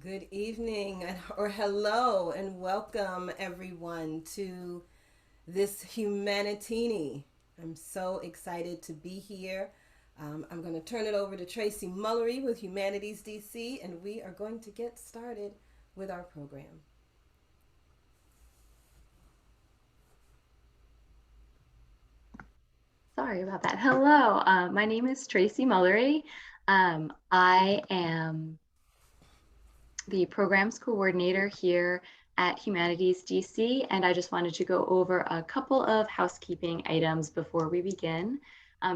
Good evening, or hello, and welcome everyone to this Humanitini. I'm so excited to be here. I'm going to turn it over to Tracy Mullery with Humanities DC, and we are going to get started with our program. Sorry about that. Hello, my name is Tracy Mullery. I am the programs coordinator here at Humanities DC, and I just wanted to go over a couple of housekeeping items before we begin.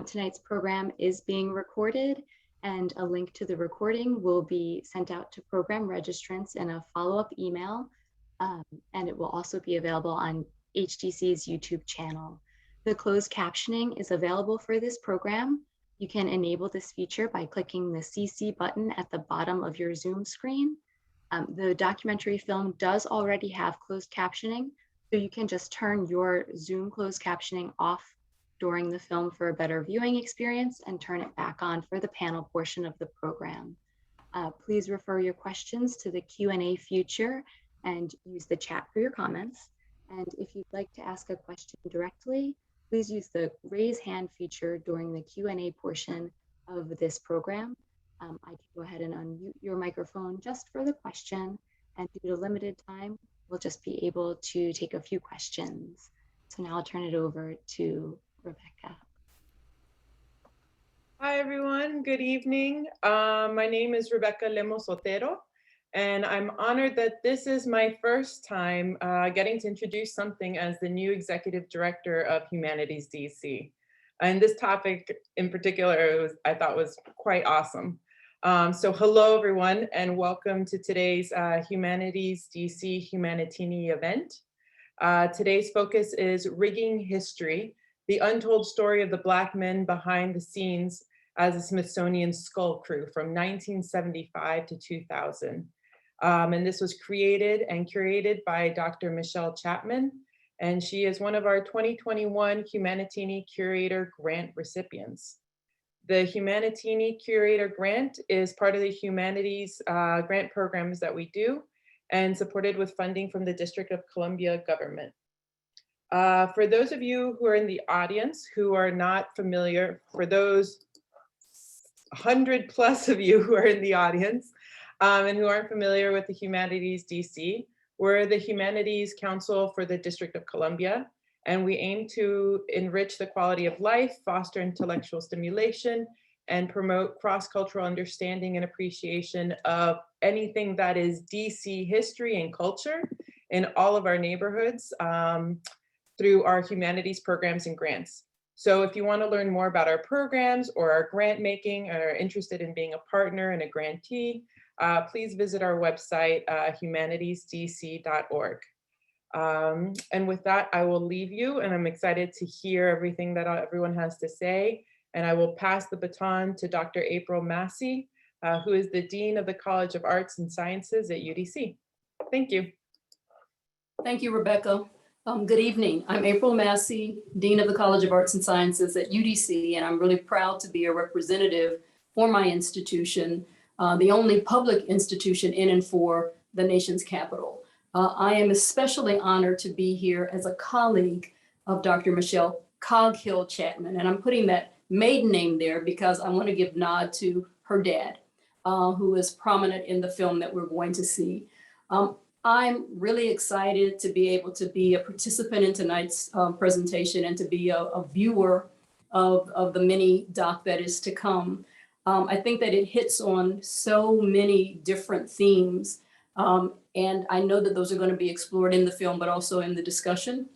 Tonight's program is being recorded, and a link to the recording will be sent out to program registrants in a follow-up email, and it will also be available on HDC's YouTube channel. The closed captioning is available for this program. You can enable this feature by clicking the CC button at the bottom of your Zoom screen. The documentary film does already have closed captioning, so you can just turn your Zoom closed captioning off during the film for a better viewing experience and turn it back on for the panel portion of the program. Please refer your questions to the Q&A feature and use the chat for your comments. And if you'd like to ask a question directly, please use the raise hand feature during the Q&A portion of this program. I can go ahead and unmute your microphone just for the question, and due to limited time, we'll just be able to take a few questions. So now I'll turn it over to Rebecca. Hi, everyone. Good evening. My name is Rebecca Lemos Otero, and I'm honored that this is my first time getting to introduce something as the new executive director of Humanities DC. And this topic in particular, I thought was quite awesome. So hello, everyone, and welcome to today's Humanities DC Humanitini event. Today's focus is Rigging History, the untold story of the Black men behind the scenes as a Smithsonian skull crew from 1975 to 2000. And this was created and curated by Dr. Michelle Chatman, and she is one of our 2021 Humanitini Curator grant recipients. The Humanitini Curator grant is part of the humanities grant programs that we do and supported with funding from the District of Columbia government. For those of you who are in the audience who are not familiar, for those 100 plus of you who are in the audience and who aren't familiar with the Humanities DC, we're the Humanities Council for the District of Columbia, and we aim to enrich the quality of life, foster intellectual stimulation, and promote cross-cultural understanding and appreciation of anything that is DC history and culture in all of our neighborhoods through our humanities programs and grants. So if you want to learn more about our programs or our grant making, or are interested in being a partner and a grantee, please visit our website, humanitiesdc.org. And with that, I will leave you, and I'm excited to hear everything that everyone has to say. And I will pass the baton to Dr. April Massey, who is the Dean of the College of Arts and Sciences at UDC. Thank you. Thank you, Rebecca. Good evening. I'm April Massey, Dean of the College of Arts and Sciences at UDC, and I'm really proud to be a representative for my institution, the only public institution in and for the nation's capital. I am especially honored to be here as a colleague of Dr. Michelle Coghill Chatman, and I'm putting that maiden name there because I want to give nod to her dad, who is prominent in the film that we're going to see. I'm really excited to be able to be a participant in tonight's presentation and to be a viewer of the mini doc that is to come. I think that it hits on so many different themes, and I know that those are going to be explored in the film, but also in the discussion.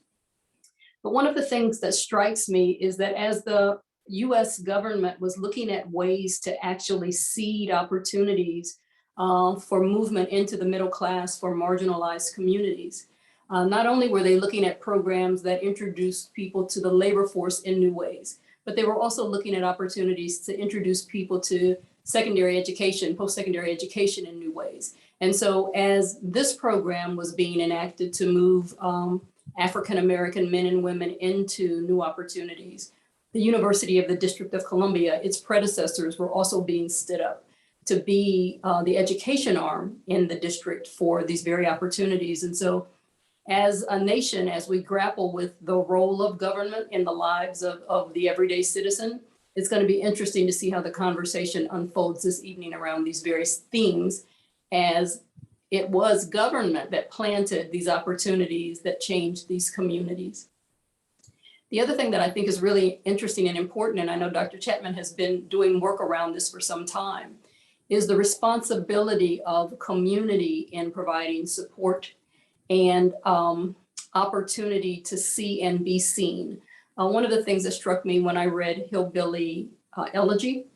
But one of the things that strikes me is that as the US government was looking at ways to actually seed opportunities for movement into the middle class for marginalized communities. Not only were they looking at programs that introduced people to the labor force in new ways, but they were also looking at opportunities to introduce people to secondary education, post-secondary education in new ways. And so as this program was being enacted to move African-American men and women into new opportunities, the University of the District of Columbia, its predecessors were also being stood up. to be the education arm in the district for these very opportunities. And so as a nation, as we grapple with the role of government in the lives of the everyday citizen, it's going to be interesting to see how the conversation unfolds this evening around these various themes, as it was government that planted these opportunities that changed these communities. The other thing that I think is really interesting and important, and I know Dr. Chatman has been doing work around this for some time, is the responsibility of community in providing support and opportunity to see and be seen. One of the things that struck me when I read Hillbilly Elegy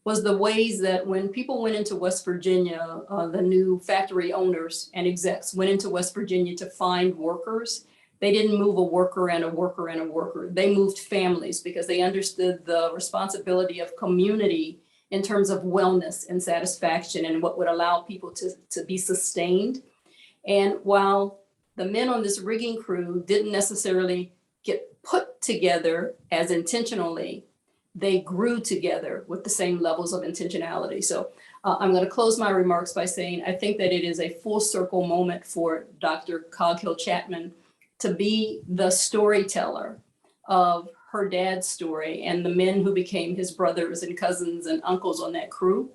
was the ways that when people went into West Virginia, the new factory owners and execs went into West Virginia to find workers. They didn't move a worker and a worker and a worker. They moved families because they understood the responsibility of community in terms of wellness and satisfaction and what would allow people to be sustained. And while the men on this rigging crew didn't necessarily get put together as intentionally, they grew together with the same levels of intentionality. So I'm going to close my remarks by saying I think that it is a full circle moment for Dr. Coghill Chatman to be the storyteller of her dad's story and the men who became his brothers and cousins and uncles on that crew.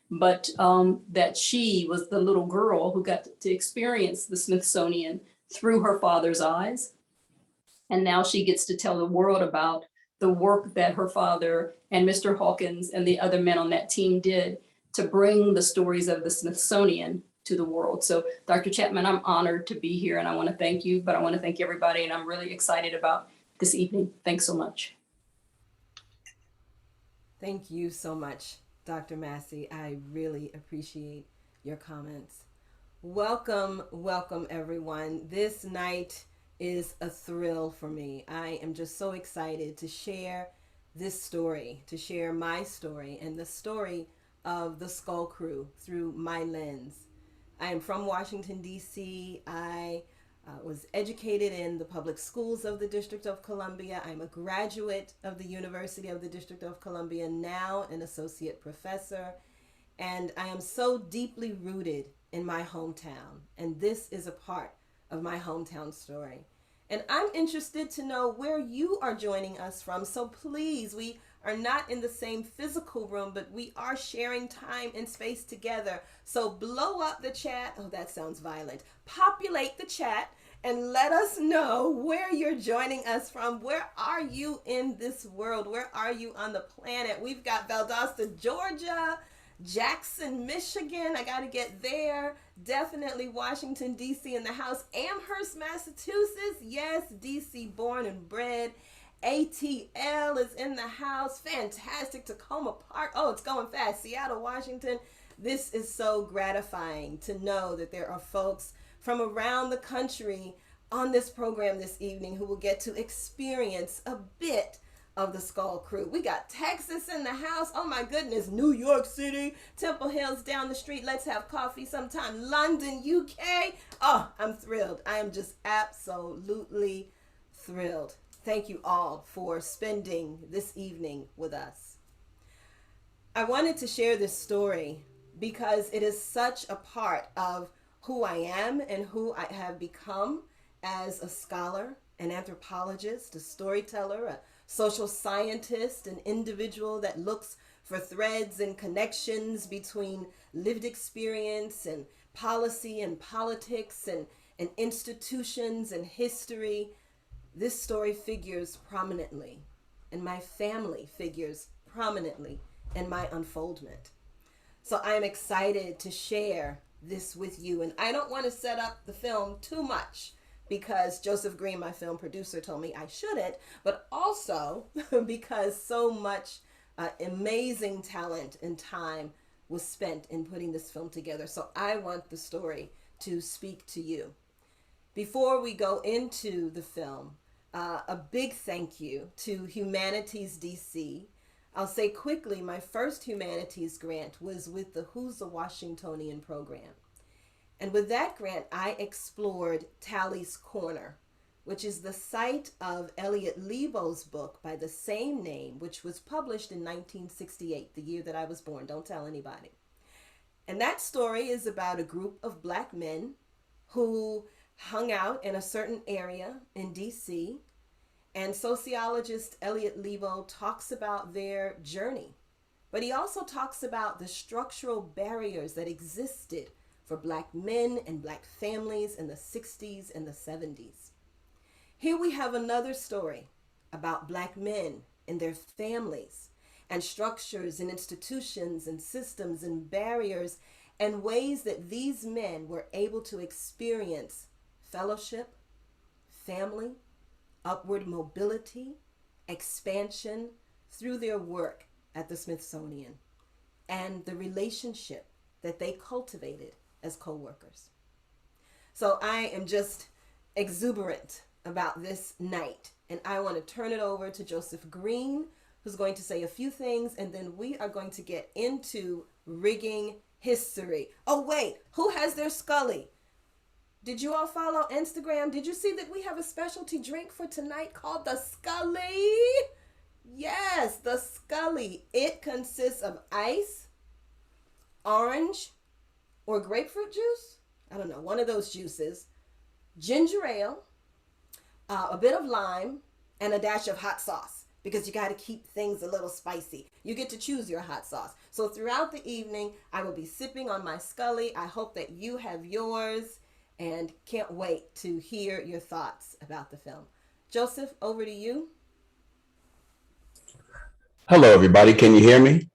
But that she was the little girl who got to experience the Smithsonian through her father's eyes. And now she gets to tell the world about the work that her father and Mr. Hawkins and the other men on that team did to bring the stories of the Smithsonian to the world. So Dr. Chatman, I'm honored to be here and I want to thank you, but I want to thank everybody and I'm really excited about this evening. Thanks so much. Thank you so much, Dr. Massey. I really appreciate your comments. Welcome, welcome everyone. This night is a thrill for me. I am just so excited to share this story, to share my story and the story of the Skull Crew through my lens. I am from Washington, D.C. I was educated in the public schools of the District of Columbia. I'm a graduate of the University of the District of Columbia, now an associate professor. And I am so deeply rooted in my hometown. And this is a part of my hometown story. And I'm interested to know where you are joining us from. So please, we are not in the same physical room, but we are sharing time and space together. So blow up the chat. Oh, that sounds violent. Populate the chat and let us know where you're joining us from. Where are you in this world? Where are you on the planet? We've got Valdosta, Georgia, Jackson, Michigan. I got to get there. Definitely Washington, D.C. in the house. Amherst, Massachusetts. Yes, D.C. born and bred. ATL is in the house. Fantastic. Tacoma Park. Oh, it's going fast. Seattle, Washington. This is so gratifying to know that there are folks from around the country on this program this evening who will get to experience a bit of the Skull Crew. We got Texas in the house. Oh my goodness. New York City, Temple Hills down the street. Let's have coffee sometime. London, UK. Oh, I'm thrilled. I am just absolutely thrilled. Thank you all for spending this evening with us. I wanted to share this story because it is such a part of who I am and who I have become as a scholar, an anthropologist, a storyteller, a social scientist, an individual that looks for threads and connections between lived experience and policy and politics and institutions and history. This story figures prominently, and my family figures prominently in my unfoldment. So I am excited to share this with you, and I don't want to set up the film too much because Joseph Green, my film producer, told me I shouldn't, but also because so much amazing talent and time was spent in putting this film together. So I want the story to speak to you. Before we go into the film, a big thank you to Humanities DC. I'll say quickly, my first humanities grant was with the Who's a Washingtonian program. And with that grant, I explored Tally's Corner, which is the site of Elliot Lebo's book by the same name, which was published in 1968, the year that I was born. Don't tell anybody. And that story is about a group of Black men who hung out in a certain area in DC. And sociologist Elliot Lebo talks about their journey, but he also talks about the structural barriers that existed for Black men and Black families in the 60s and the 70s. Here we have another story about Black men and their families and structures and institutions and systems and barriers and ways that these men were able to experience fellowship, family, upward mobility, expansion through their work at the Smithsonian and the relationship that they cultivated as co-workers. So I am just exuberant about this night, and I want to turn it over to Joseph Green, who's going to say a few things, and then we are going to get into rigging history. Oh wait, who has their Scully? Did you all follow Instagram? Did you see that we have a specialty drink for tonight called the Scully? Yes, the Scully. It consists of ice, orange, or grapefruit juice. I don't know, one of those juices. Ginger ale, a bit of lime, and a dash of hot sauce, because you got to keep things a little spicy. You get to choose your hot sauce. So throughout the evening, I will be sipping on my Scully. I hope that you have yours, and can't wait to hear your thoughts about the film. Joseph, over to you. Hello, everybody. Can you hear me?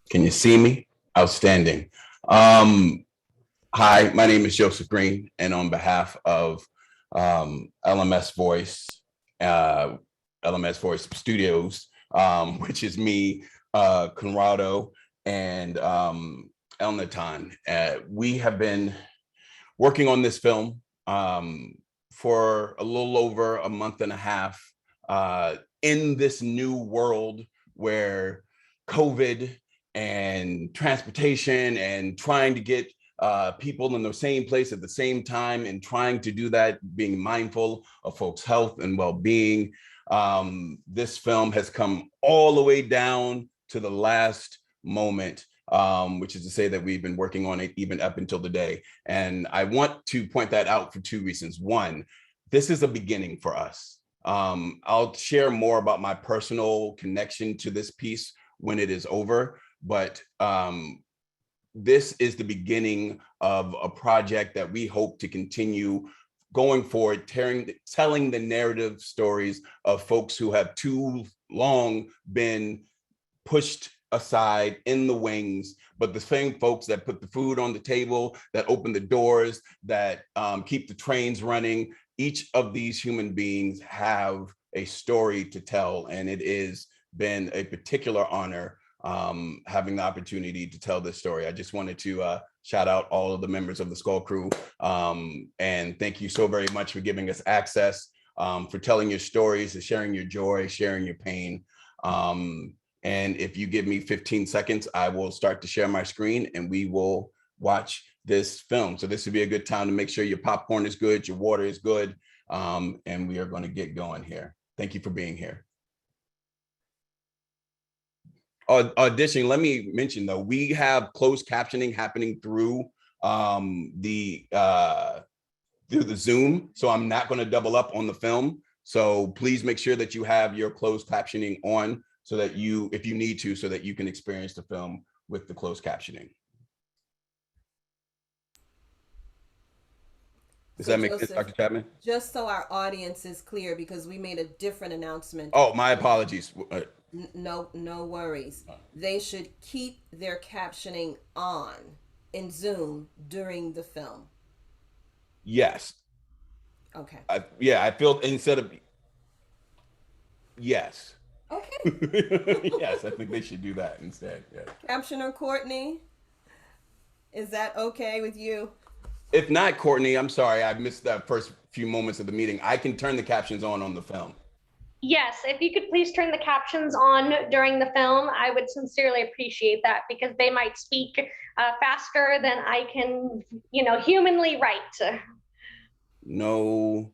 Can you see me? Outstanding. Hi, my name is Joseph Green, and on behalf of LMS Voice, LMS Voice Studios, which is me, Conrado, and Elnatan, we have been working on this film for a little over a month and a half in this new world where COVID and transportation and trying to get people in the same place at the same time, and trying to do that, being mindful of folks' health and well-being. This film has come all the way down to the last moment, which is to say that we've been working on it even up until today. And I want to point that out for two reasons. One, this is a beginning for us. I'll share more about my personal connection to this piece when it is over, but this is the beginning of a project that we hope to continue going forward, telling the narrative stories of folks who have too long been pushed aside in the wings, but the same folks that put the food on the table, that open the doors, that keep the trains running. Each of these human beings have a story to tell, and it has been a particular honor having the opportunity to tell this story. I just wanted to shout out all of the members of the Skull Crew, and thank you so very much for giving us access, for telling your stories, and sharing your joy, sharing your pain. And if you give me 15 seconds, I will start to share my screen and we will watch this film. So this would be a good time to make sure your popcorn is good, your water is good, and we are going to get going here. Thank you for being here. Audition, let me mention though, we have closed captioning happening through the Zoom, so I'm not going to double up on the film. So please make sure that you have your closed captioning on, so that you, if you need to, so that you can experience the film with the closed captioning. Does that make sense, Dr. Chatman? Just so our audience is clear, because we made a different announcement. Oh, my apologies. No worries. They should keep their captioning on in Zoom during the film. Yes. Okay. I feel instead of, yes. Okay. Yes, I think they should do that instead. Yeah. Captioner Courtney, is that okay with you? If not, Courtney, I'm sorry, I missed that first few moments of the meeting. I can turn the captions on the film. Yes, if you could please turn the captions on during the film, I would sincerely appreciate that, because they might speak faster than I can, humanly write. No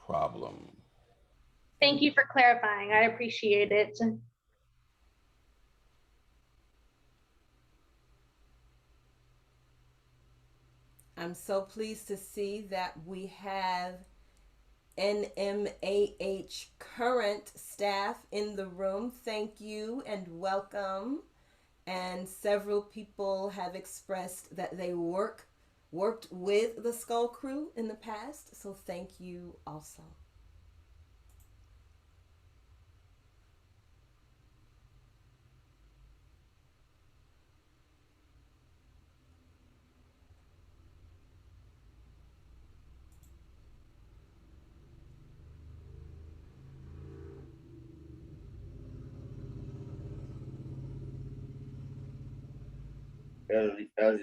problem. Thank you for clarifying. I appreciate it. I'm so pleased to see that we have NMAH current staff in the room. Thank you and welcome. And several people have expressed that they worked with the Skull Crew in the past, so thank you also. As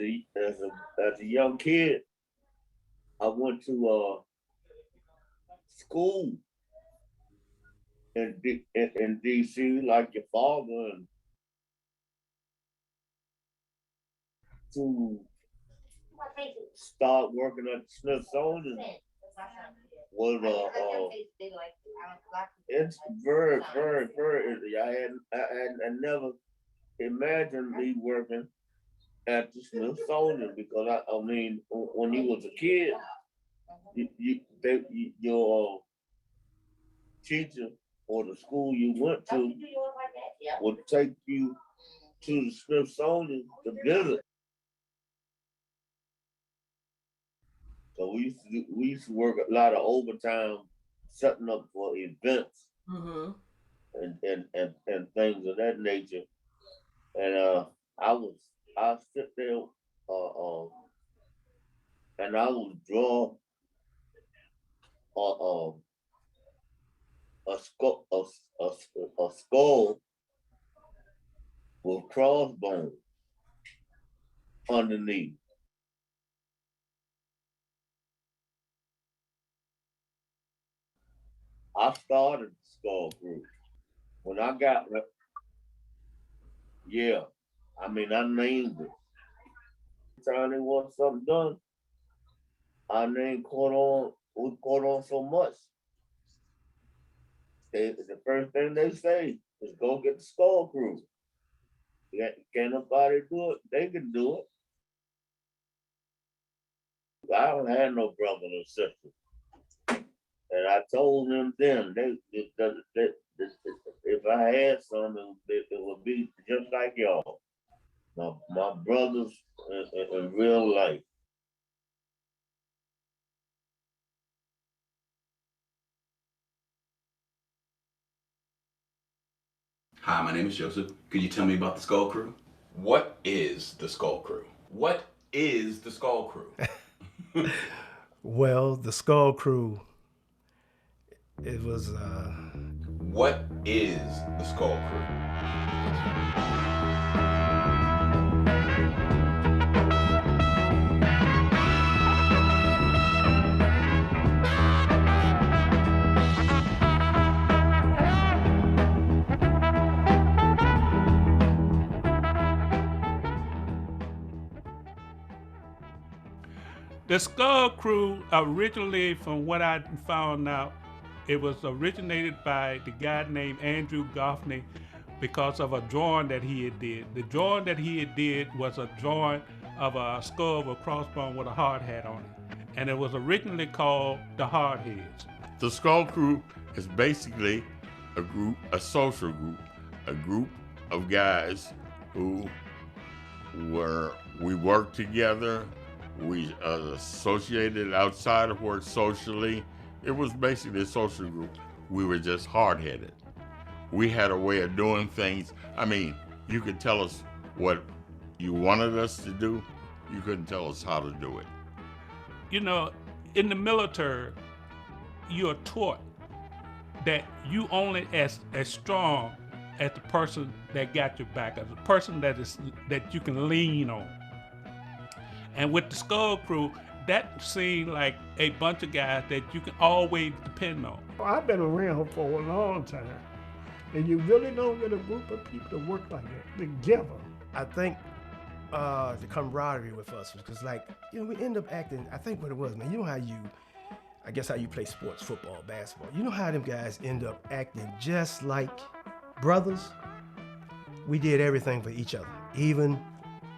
a young kid, I went to school in DC like your father, and to start working at the Smithsonian was it's very, very, very easy. I never imagined me working at the Smithsonian because I mean, when you was a kid, your teacher or the school you went to would take you to the Smithsonian to visit. So we used to work a lot of overtime setting up for events and things of that nature. And I sit there and I would draw a skull with crossbones underneath. I started the Skull Crew when I got, yeah. I mean, I named it. Every time they want something done, our name caught on. We caught on so much. The first thing they say is go get the Skull Crew. Can't nobody do it? They can do it. I don't have no brothers or sisters. And I told them then, if I had some, it would be just like y'all. My brothers in real life. Hi, my name is Joseph. Could you tell me about the Skull Crew? What is the Skull Crew? What is the Skull Crew? Well, the Skull Crew, it was... What is the Skull Crew? The Skull Crew, originally, from what I found out, it was originated by the guy named Andrew Goffney because of a drawing that he had did. The drawing that he had did was a drawing of a skull with a crossbone with a hard hat on it. And it was originally called the Hardheads. The Skull Crew is basically a social group, a group of guys who we worked together. We associated outside of work socially. It was basically a social group. We were just hard-headed. We had a way of doing things. I mean, you could tell us what you wanted us to do. You couldn't tell us how to do it. You know, in the military, you're taught that you only as strong as the person that got your back, as the person that you can lean on. And with the Skull Crew, that seemed like a bunch of guys that you can always depend on. I've been around for a long time, and you really don't get a group of people to work like that together. I think the camaraderie with us was because, like, you know, we end up acting, I think what it was, man, you know how you play sports, football, basketball. You know how them guys end up acting just like brothers? We did everything for each other, even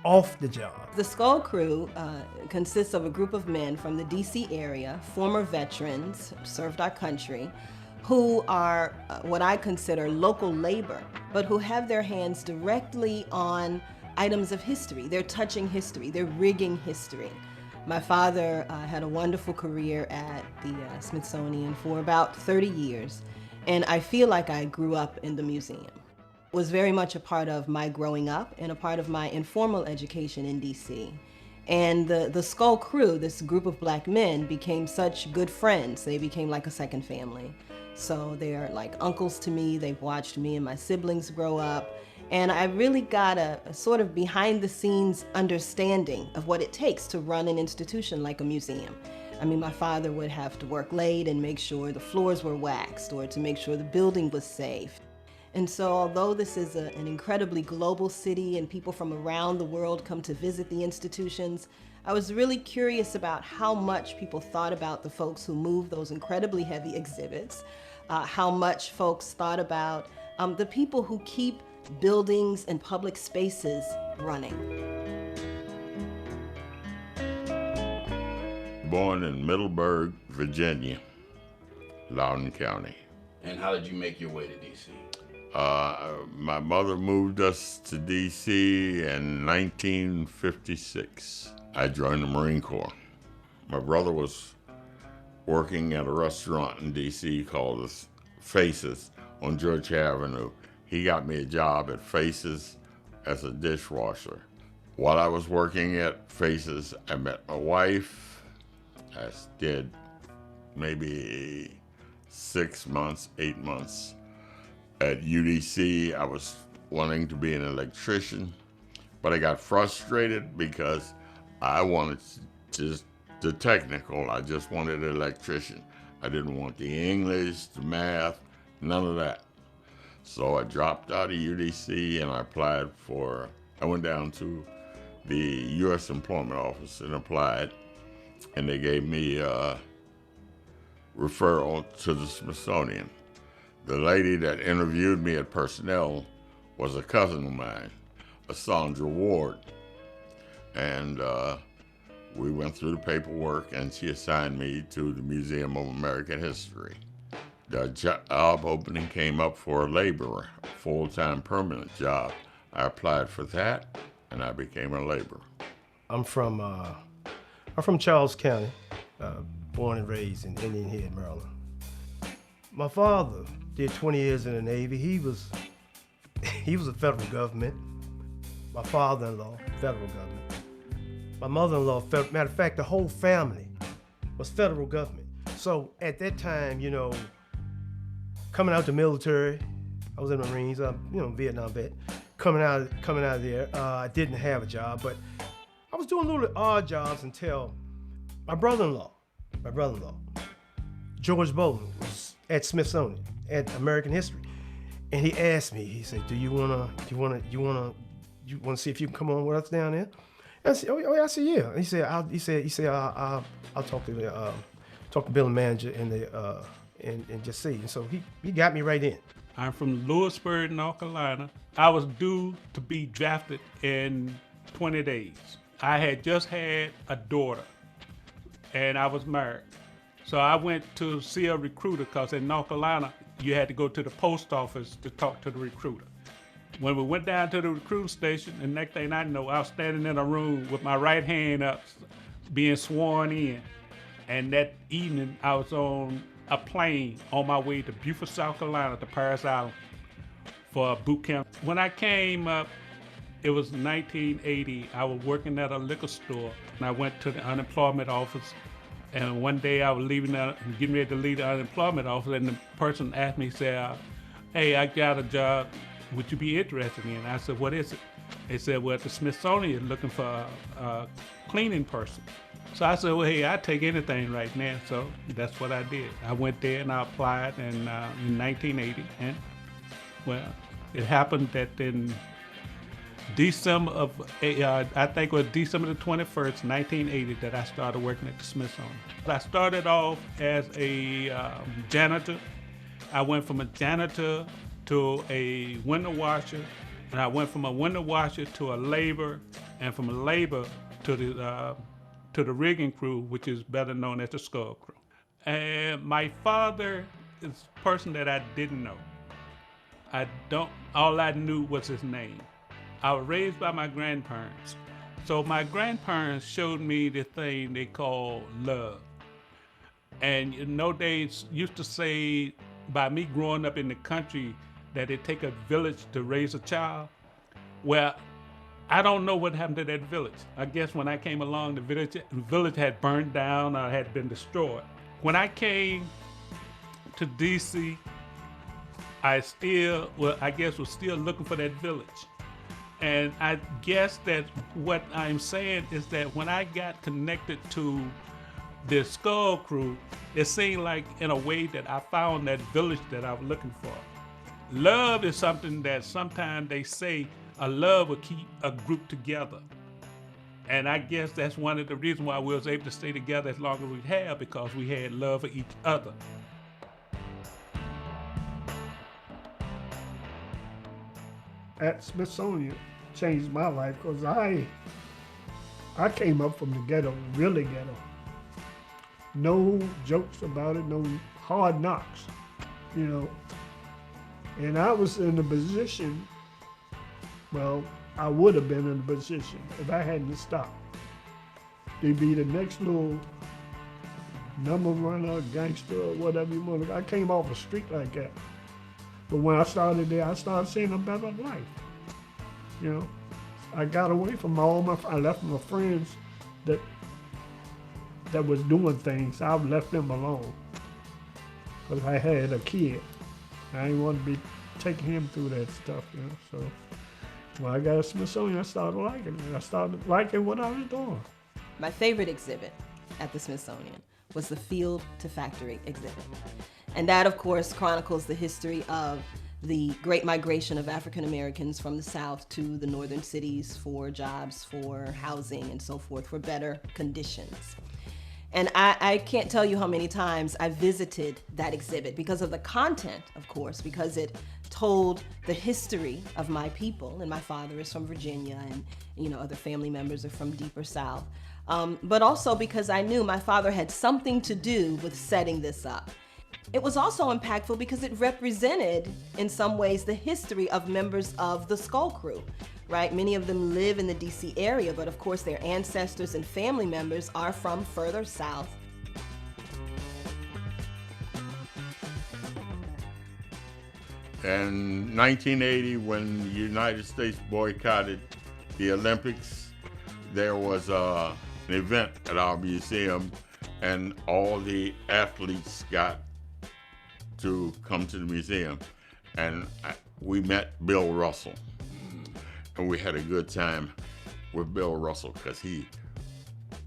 off the job. The Skull Crew consists of a group of men from the DC area, former veterans, served our country, who are what I consider local labor, but who have their hands directly on items of history. They're touching history, they're rigging history. My father had a wonderful career at the Smithsonian for about 30 years, and I feel like I grew up in the museum. It was very much a part of my growing up and a part of my informal education in DC. And the Skull Crew, this group of Black men, became such good friends. They became like a second family. So they're like uncles to me. They've watched me and my siblings grow up. And I really got a sort of behind the scenes understanding of what it takes to run an institution like a museum. I mean, my father would have to work late and make sure the floors were waxed or to make sure the building was safe. And so although this is an incredibly global city and people from around the world come to visit the institutions, I was really curious about how much people thought about the folks who move those incredibly heavy exhibits, how much folks thought about the people who keep buildings and public spaces running. Born in Middleburg, Virginia, Loudoun County. And how did you make your way to DC? My mother moved us to DC in 1956. I joined the Marine Corps. My brother was working at a restaurant in DC called Faces on Georgia Avenue. He got me a job at Faces as a dishwasher. While I was working at Faces, I met my wife. I did maybe 6 months, 8 months. At UDC, I was wanting to be an electrician, but I got frustrated because I wanted just the technical. I just wanted an electrician. I didn't want the English, the math, none of that. So I dropped out of UDC and I went down to the U.S. Employment Office and applied, and they gave me a referral to the Smithsonian. The lady that interviewed me at personnel was a cousin of mine, Sandra Ward. And we went through the paperwork and she assigned me to the Museum of American History. The job opening came up for a laborer, a full-time permanent job. I applied for that and I became a laborer. I'm from Charles County, born and raised in Indian Head, Maryland. My father did 20 years in the Navy. He was a federal government. My father-in-law, federal government. My mother-in-law, matter of fact, the whole family was federal government. So at that time, coming out the military, I was in the Marines, Vietnam vet. Coming out of there, I didn't have a job, but I was doing little odd jobs until my brother-in-law, George Bolden, was at Smithsonian, at American History, and he asked me. He said, "Do you wanna see if you can come on with us down there?" And I said, "Oh yeah." I said, "Yeah." He said, "I'll talk to the building manager and just see." And so he got me right in. I'm from Lewisburg, North Carolina. I was due to be drafted in 20 days. I had just had a daughter, and I was married. So I went to see a recruiter because in North Carolina, you had to go to the post office to talk to the recruiter. When we went down to the recruiting station, the next thing I know, I was standing in a room with my right hand up, being sworn in. And that evening, I was on a plane on my way to Beaufort, South Carolina, to Parris Island for a boot camp. When I came up, it was 1980. I was working at a liquor store, and I went to the unemployment office. And one day I was getting ready to leave the unemployment office, and the person asked me, said, "Hey, I got a job. Would you be interested in?" I said, "What is it?" They said, "Well, the Smithsonian is looking for a cleaning person." So I said, "Well, hey, I'd take anything right now." So that's what I did. I went there and I applied in 1980. And, well, it happened that in December of, I think it was December the 21st, 1980, that I started working at the Smithsonian. I started off as a janitor. I went from a janitor to a window washer And I went from a window washer to a laborer, and from a laborer to the rigging crew, which is better known as the skull crew. And my father is a person that I didn't know. All I knew was his name. I was raised by my grandparents. So my grandparents showed me the thing they call love. And you know, they used to say, by me growing up in the country, that it take a village to raise a child. Well, I don't know what happened to that village. I guess when I came along, the village had burned down or had been destroyed. When I came to DC, I guess was still looking for that village. And I guess that what I'm saying is that when I got connected to the skull crew, it seemed like in a way that I found that village that I was looking for. Love is something that sometimes they say a love will keep a group together. And I guess that's one of the reasons why we was able to stay together as long as we have, because we had love for each other. At Smithsonian changed my life because I came up from the ghetto, really ghetto. No jokes about it, no hard knocks, you know. And I was in a position, well, I would have been in a position if I hadn't stopped to be the next little number runner, gangster, or whatever you want to. I came off a street like that. But when I started there, I started seeing a better life. You know, I got away from I left my friends that was doing things. I left them alone because I had a kid. I didn't want to be taking him through that stuff, you know. So when I got a Smithsonian, I started liking it. I started liking what I was doing. My favorite exhibit at the Smithsonian was the Field to Factory exhibit. And that, of course, chronicles the history of the great migration of African Americans from the South to the northern cities for jobs, for housing, and so forth, for better conditions. And I can't tell you how many times I visited that exhibit because of the content, of course, because it told the history of my people, and my father is from Virginia, and you know, other family members are from deeper South. But also because I knew my father had something to do with setting this up. It was also impactful because it represented, in some ways, the history of members of the Skull Crew, right? Many of them live in the DC area, but of course their ancestors and family members are from further south. In 1980, when the United States boycotted the Olympics, there was an event at our museum, and all the athletes got to come to the museum, and we met Bill Russell, and we had a good time with Bill Russell because he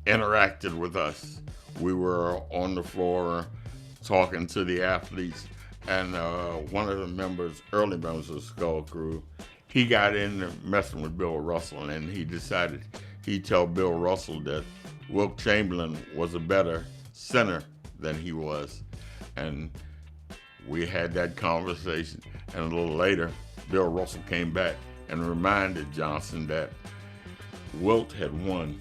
interacted with us. We were on the floor talking to the athletes, and one of the early members of the Skull Crew, he got in messing with Bill Russell, and he decided he'd tell Bill Russell that Wilt Chamberlain was a better center than he was, and we had that conversation, and a little later, Bill Russell came back and reminded Johnson that Wilt had won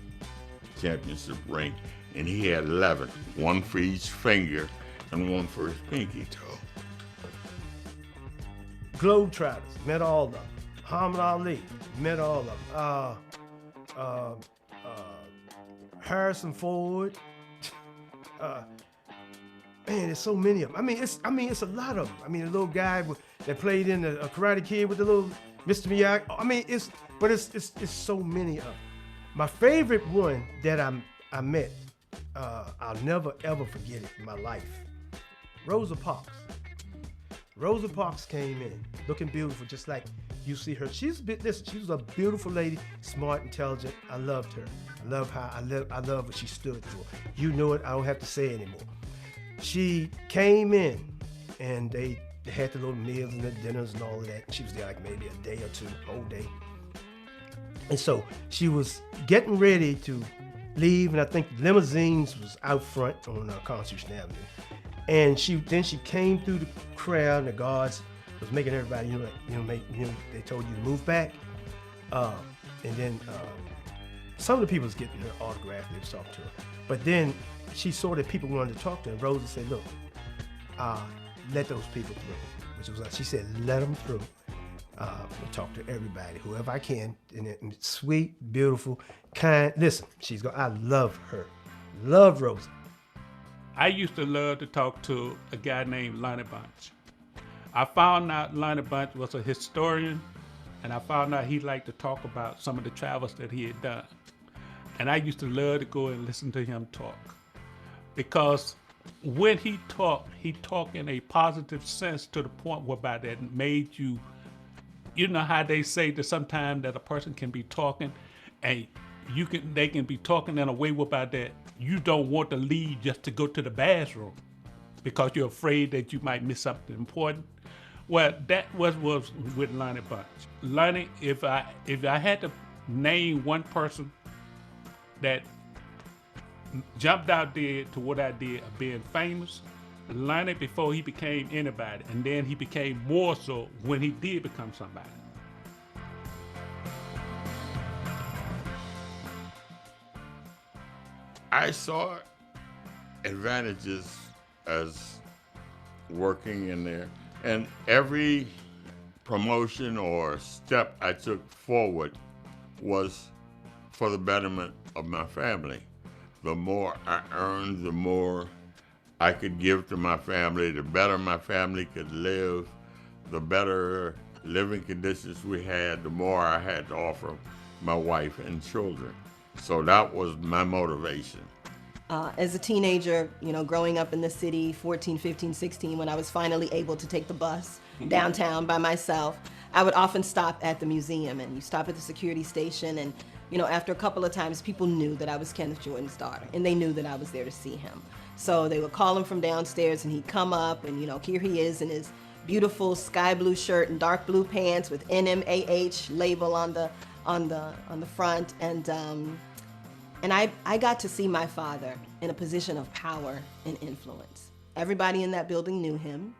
championship ring, and he had 11, one for each finger and one for his pinky toe. Globetrotters, met all of them. Muhammad Ali, met all of them. Harrison Ford. Man, there's so many of them. It's a lot of them. I mean, the little guy that played in the Karate Kid with the little Mr. Miyagi. I mean, it's so many of them. My favorite one that I met, I'll never ever forget it in my life. Rosa Parks. Rosa Parks came in, looking beautiful, just like you see her. She was a beautiful lady, smart, intelligent. I loved her. I love what she stood for. You know it. I don't have to say it anymore. She came in, and they had the little meals and the dinners and all of that. She was there like maybe a day or two, whole day. And so she was getting ready to leave, and I think limousines was out front on Constitution Avenue. And then she came through the crowd, and the guards was making everybody, they told you to move back. And then some of the people was getting her autograph, they was talking to her. But then she saw that people wanted to talk to her. Rosa said, look, let those people through. Which was like, she said, let them through. We'll talk to everybody, whoever I can. And sweet, beautiful, kind. Listen, I love her. Love Rosa. I used to love to talk to a guy named Lonnie Bunch. I found out Lonnie Bunch was a historian, and I found out he liked to talk about some of the travels that he had done. And I used to love to go and listen to him talk. Because when he talked in a positive sense to the point whereby that made you, you know how they say that sometimes that a person can be talking and they can be talking in a way whereby that you don't want to leave just to go to the bathroom because you're afraid that you might miss something important. Well, that was with Lonnie Bunch. Lonnie, if I had to name one person that jumped out there to what I did of being famous, Lonnie before he became anybody, and then he became more so when he did become somebody. I saw advantages as working in there, and every promotion or step I took forward was for the betterment of my family. The more I earned, the more I could give to my family, the better my family could live, the better living conditions we had, the more I had to offer my wife and children. So that was my motivation. As a teenager, growing up in the city, 14, 15, 16, when I was finally able to take the bus downtown by myself, I would often stop at the museum, and you stop at the security station, and after a couple of times, people knew that I was Kenneth Jordan's daughter, and they knew that I was there to see him. So they would call him from downstairs, and he'd come up, and here he is in his beautiful sky blue shirt and dark blue pants with NMAH label on the front, and I got to see my father in a position of power and influence. Everybody in that building knew him,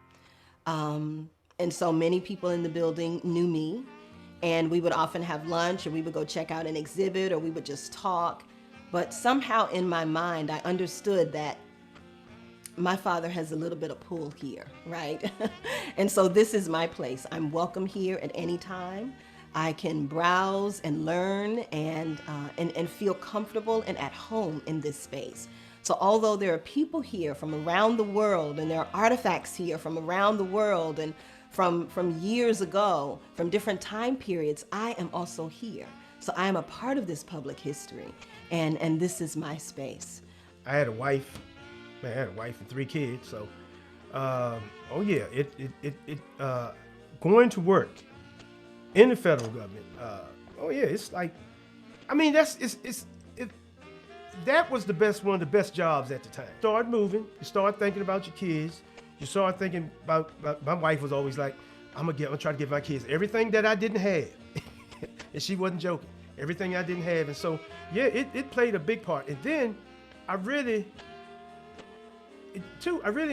and so many people in the building knew me. And we would often have lunch, or we would go check out an exhibit, or we would just talk. But somehow in my mind, I understood that my father has a little bit of pull here, right? And so this is my place. I'm welcome here at any time. I can browse and learn and feel comfortable and at home in this space. So although there are people here from around the world, and there are artifacts here from around the world, and from years ago, from different time periods, I am also here. So I am a part of this public history, and this is my space. I had a wife and 3 kids, so going to work in the federal government, it's like, that was one of the best jobs at the time. Start moving, you start thinking about your kids. You start thinking about my wife was always like, I'm gonna try to give my kids everything that I didn't have. And she wasn't joking. Everything I didn't have. And so, it played a big part. And then I really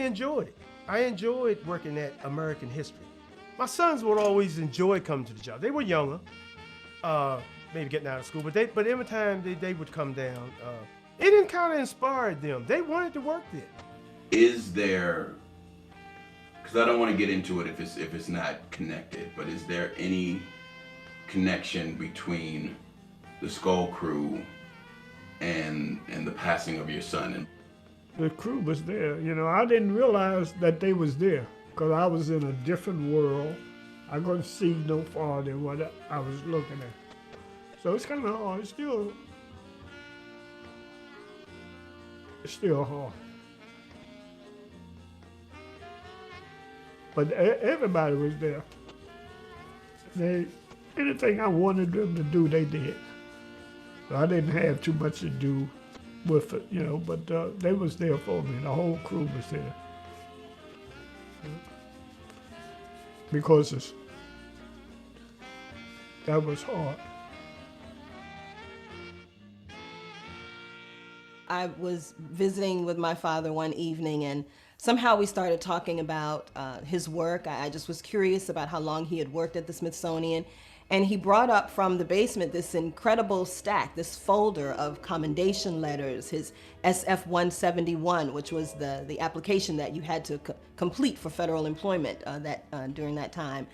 enjoyed it. I enjoyed working at American history. My sons would always enjoy coming to the job. They were younger, maybe getting out of school, but every time they would come down, it kind of inspired them. They wanted to work there. Is there, because I don't want to get into it if it's not connected, but is there any connection between the Skull Crew and the passing of your son? The crew was there. I didn't realize that they was there because I was in a different world. I couldn't see no farther than what I was looking at. So it's kind of hard. It's still hard. But everybody was there. Anything I wanted them to do, they did. So I didn't have too much to do with it, but they was there for me. The whole crew was there. Because that was hard. I was visiting with my father one evening, and somehow we started talking about his work. I just was curious about how long he had worked at the Smithsonian. And he brought up from the basement this incredible stack, this folder of commendation letters, his SF-171, which was the application that you had to complete for federal employment during that time,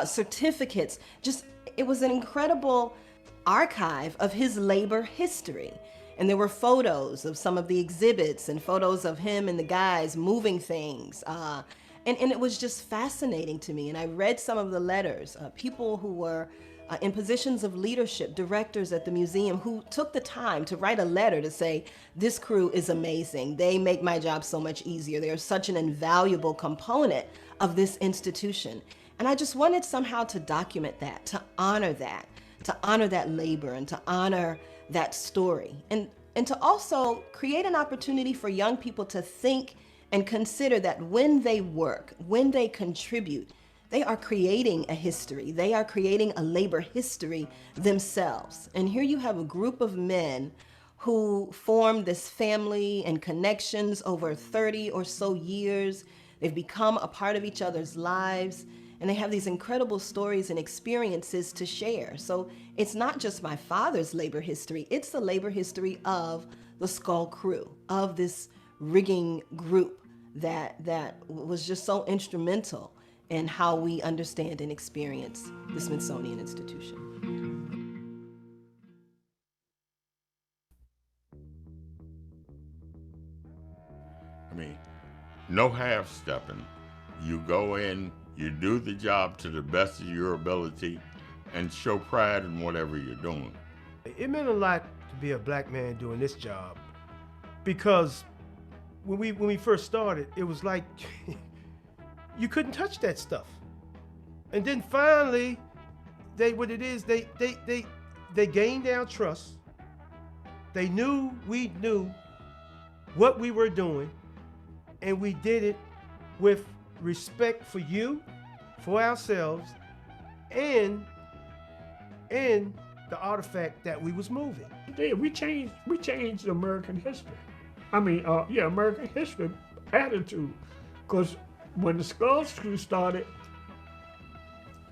certificates. Just, it was an incredible archive of his labor history. And there were photos of some of the exhibits and photos of him and the guys moving things. And it was just fascinating to me. And I read some of the letters, people who were in positions of leadership, directors at the museum, who took the time to write a letter to say, this crew is amazing. They make my job so much easier. They are such an invaluable component of this institution. And I just wanted somehow to document that, to honor that labor and to honor that story. And to also create an opportunity for young people to think and consider that when they work, when they contribute, they are creating a history. They are creating a labor history themselves. And here you have a group of men who formed this family and connections over 30 or so years. They've become a part of each other's lives, and they have these incredible stories and experiences to share. So it's not just my father's labor history, it's the labor history of the Skull crew, of this rigging group that was just so instrumental in how we understand and experience the Smithsonian Institution. I mean, no half-stepping. You go in, you do the job to the best of your ability, and show pride in whatever you're doing. It meant a lot to be a black man doing this job, because when we first started, it was like you couldn't touch that stuff. And then finally, they gained our trust. They knew we knew what we were doing, and we did it with respect for you, for ourselves, and the artifact that we was moving. Yeah, we changed American history. I mean, American history attitude. Because when the Skull Crew started,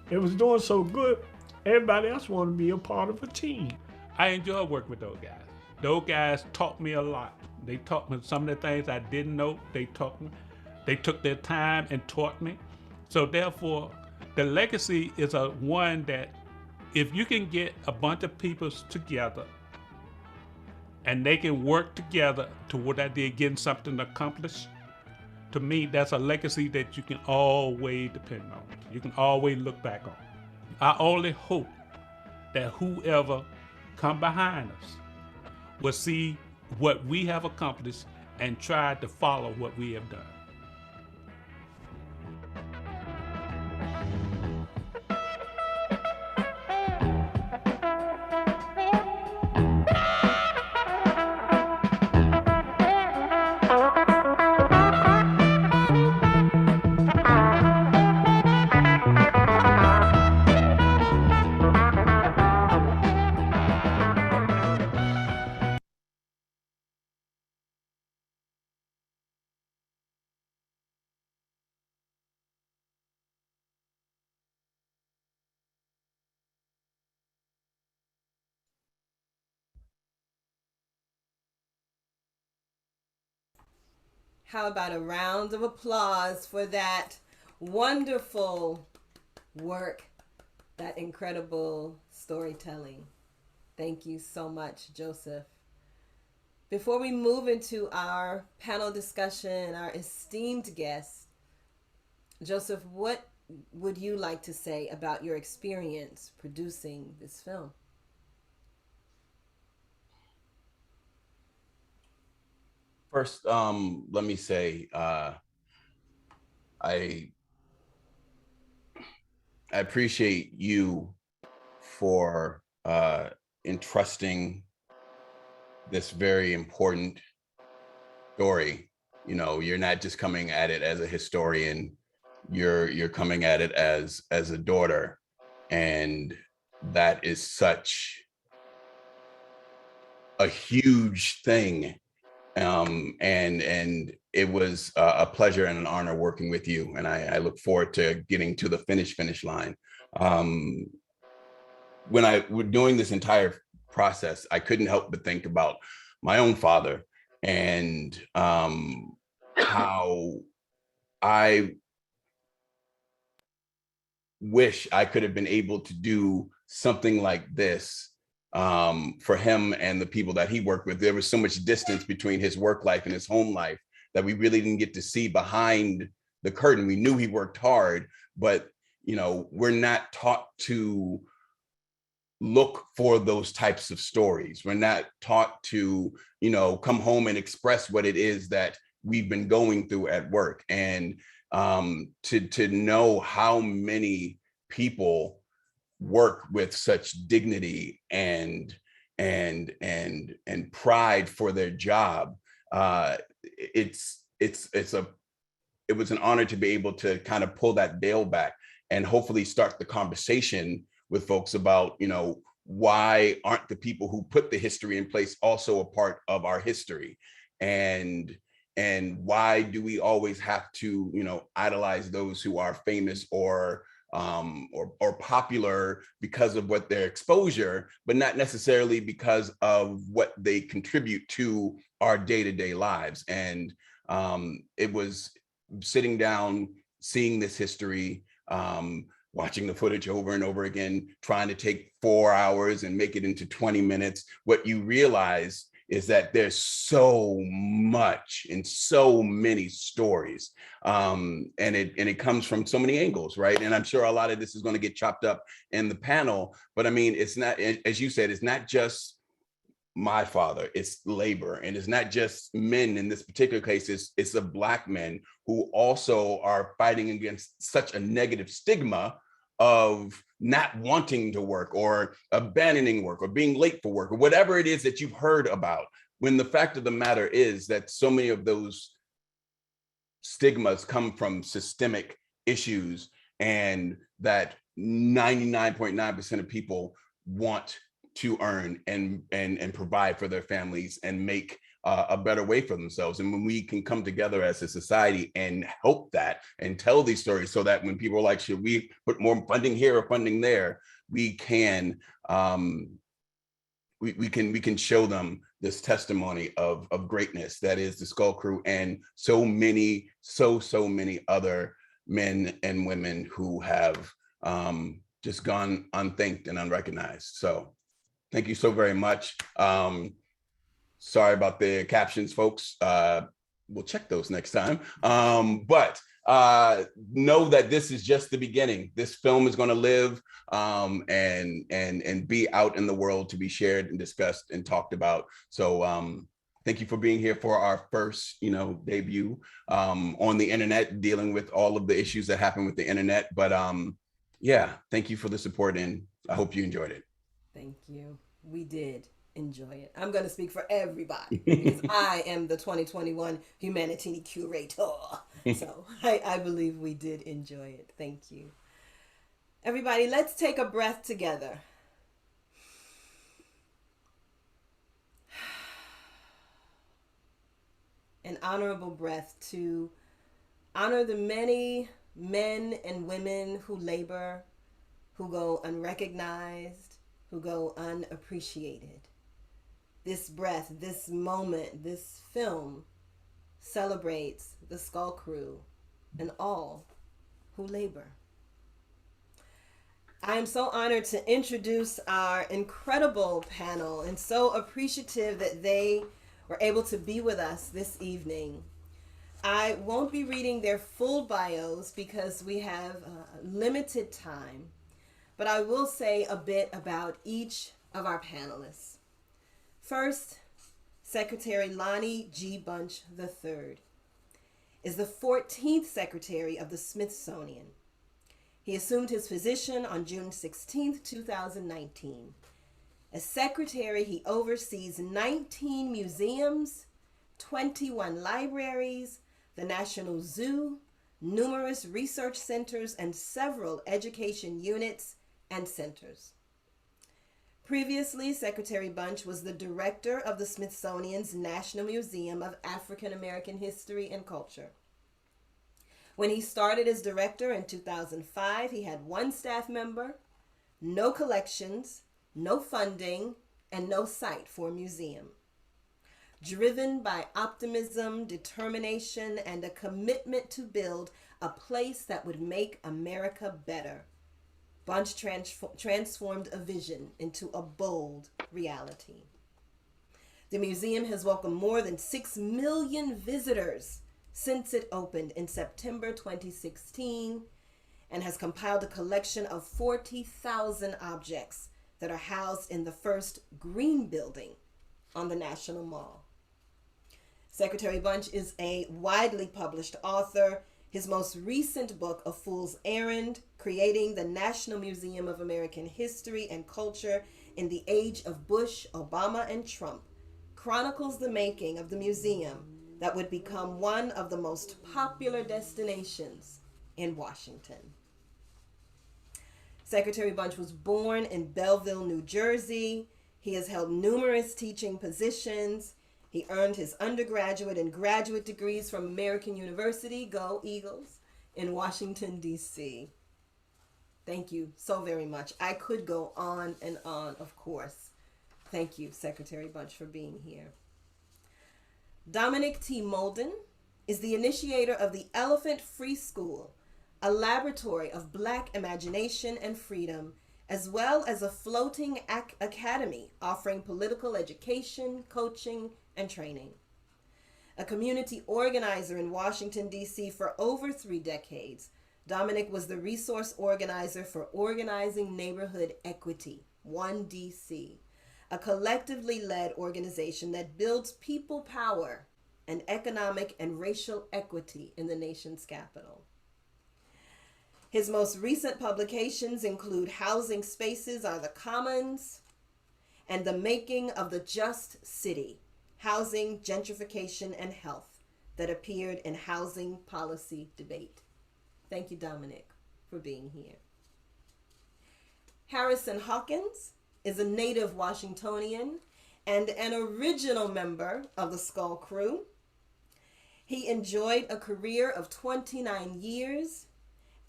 it was doing so good, everybody else wanted to be a part of a team. I enjoy working with those guys. Those guys taught me a lot. They taught me some of the things I didn't know. They taught me. They took their time and taught me. So therefore, the legacy is one that if you can get a bunch of people together and they can work together to what I did, getting something accomplished, to me, that's a legacy that you can always depend on. You can always look back on. I only hope that whoever come behind us will see what we have accomplished and try to follow what we have done. How about a round of applause for that wonderful work, that incredible storytelling. Thank you so much, Joseph. Before we move into our panel discussion, our esteemed guest, Joseph, what would you like to say about your experience producing this film? First, let me say, I appreciate you for entrusting this very important story. You know, you're not just coming at it as a historian, you're coming at it as a daughter, and that is such a huge thing. And it was a pleasure and an honor working with you. And I look forward to getting to the finish line. When I was doing this entire process, I couldn't help but think about my own father and how I wish I could have been able to do something like this for him and the people that he worked with. There was so much distance between his work life and his home life that we really didn't get to see behind the curtain. We knew he worked hard, but we're not taught to look for those types of stories. We're not taught to, come home and express what it is that we've been going through at work. And to know how many people work with such dignity and pride for their job. It was an honor to be able to kind of pull that veil back and hopefully start the conversation with folks about, why aren't the people who put the history in place also a part of our history? And why do we always have to, idolize those who are famous or popular because of what their exposure, but not necessarily because of what they contribute to our day-to-day lives. And it was sitting down, seeing this history, watching the footage over and over again, trying to take 4 hours and make it into 20 minutes. What you realize is that there's so much and so many stories, and it comes from so many angles, right? And I'm sure a lot of this is going to get chopped up in the panel, but I mean, it's not, as you said, it's not just my father, it's labor, and it's not just men in this particular case, it's the Black men who also are fighting against such a negative stigma of not wanting to work or abandoning work or being late for work or whatever it is that you've heard about, when the fact of the matter is that so many of those stigmas come from systemic issues, and that 99.9% of people want to earn and provide for their families and make a better way for themselves. And when we can come together as a society and help that and tell these stories, so that when people are like, should we put more funding here or funding there, we can we can show them this testimony of greatness that is the Skull Crew, and so many other men and women who have just gone unthanked and unrecognized. So thank you so very much. Sorry about the captions, folks. We'll check those next time. But know that this is just the beginning. This film is going to live and be out in the world to be shared and discussed and talked about. So thank you for being here for our first, debut on the internet, dealing with all of the issues that happen with the internet. But yeah, thank you for the support, and I hope you enjoyed it. Thank you. We did enjoy it. I'm going to speak for everybody because I am the 2021 Humanitini Curator. So I believe we did enjoy it. Thank you. Everybody, let's take a breath together. An honorable breath to honor the many men and women who labor, who go unrecognized, who go unappreciated. This breath, this moment, this film celebrates the Skull Crew and all who labor. I am so honored to introduce our incredible panel and so appreciative that they were able to be with us this evening. I won't be reading their full bios because we have limited time, but I will say a bit about each of our panelists. First, Secretary Lonnie G. Bunch III is the 14th Secretary of the Smithsonian. He assumed his position on June 16, 2019. As Secretary, he oversees 19 museums, 21 libraries, the National Zoo, numerous research centers, and several education units and centers. Previously, Secretary Bunch was the director of the Smithsonian's National Museum of African American History and Culture. When he started as director in 2005, he had one staff member, no collections, no funding, and no site for a museum. Driven by optimism, determination, and a commitment to build a place that would make America better, Bunch transformed a vision into a bold reality. The museum has welcomed more than 6 million visitors since it opened in September 2016 and has compiled a collection of 40,000 objects that are housed in the first green building on the National Mall. Secretary Bunch is a widely published author. His most recent book, A Fool's Errand, Creating the National Museum of American History and Culture in the Age of Bush, Obama, and Trump, chronicles the making of the museum that would become one of the most popular destinations in Washington. Secretary Bunch was born in Belleville, New Jersey. He has held numerous teaching positions. He earned his undergraduate and graduate degrees from American University, go Eagles, in Washington, D.C. Thank you so very much. I could go on and on, of course. Thank you, Secretary Bunch, for being here. Dominic T. Moulden is the initiator of the Elephant Free School, a laboratory of Black imagination and freedom, as well as a floating academy offering political education, coaching, and training. A community organizer in Washington, D.C. for over 3 decades, Dominic was the resource organizer for Organizing Neighborhood Equity, 1DC, a collectively led organization that builds people power and economic and racial equity in the nation's capital. His most recent publications include Housing Spaces Are the Commons and The Making of the Just City, Housing, Gentrification, and Health, that appeared in Housing Policy Debate. Thank you, Dominic, for being here. Harrison Hawkins is a native Washingtonian and an original member of the Skull Crew. He enjoyed a career of 29 years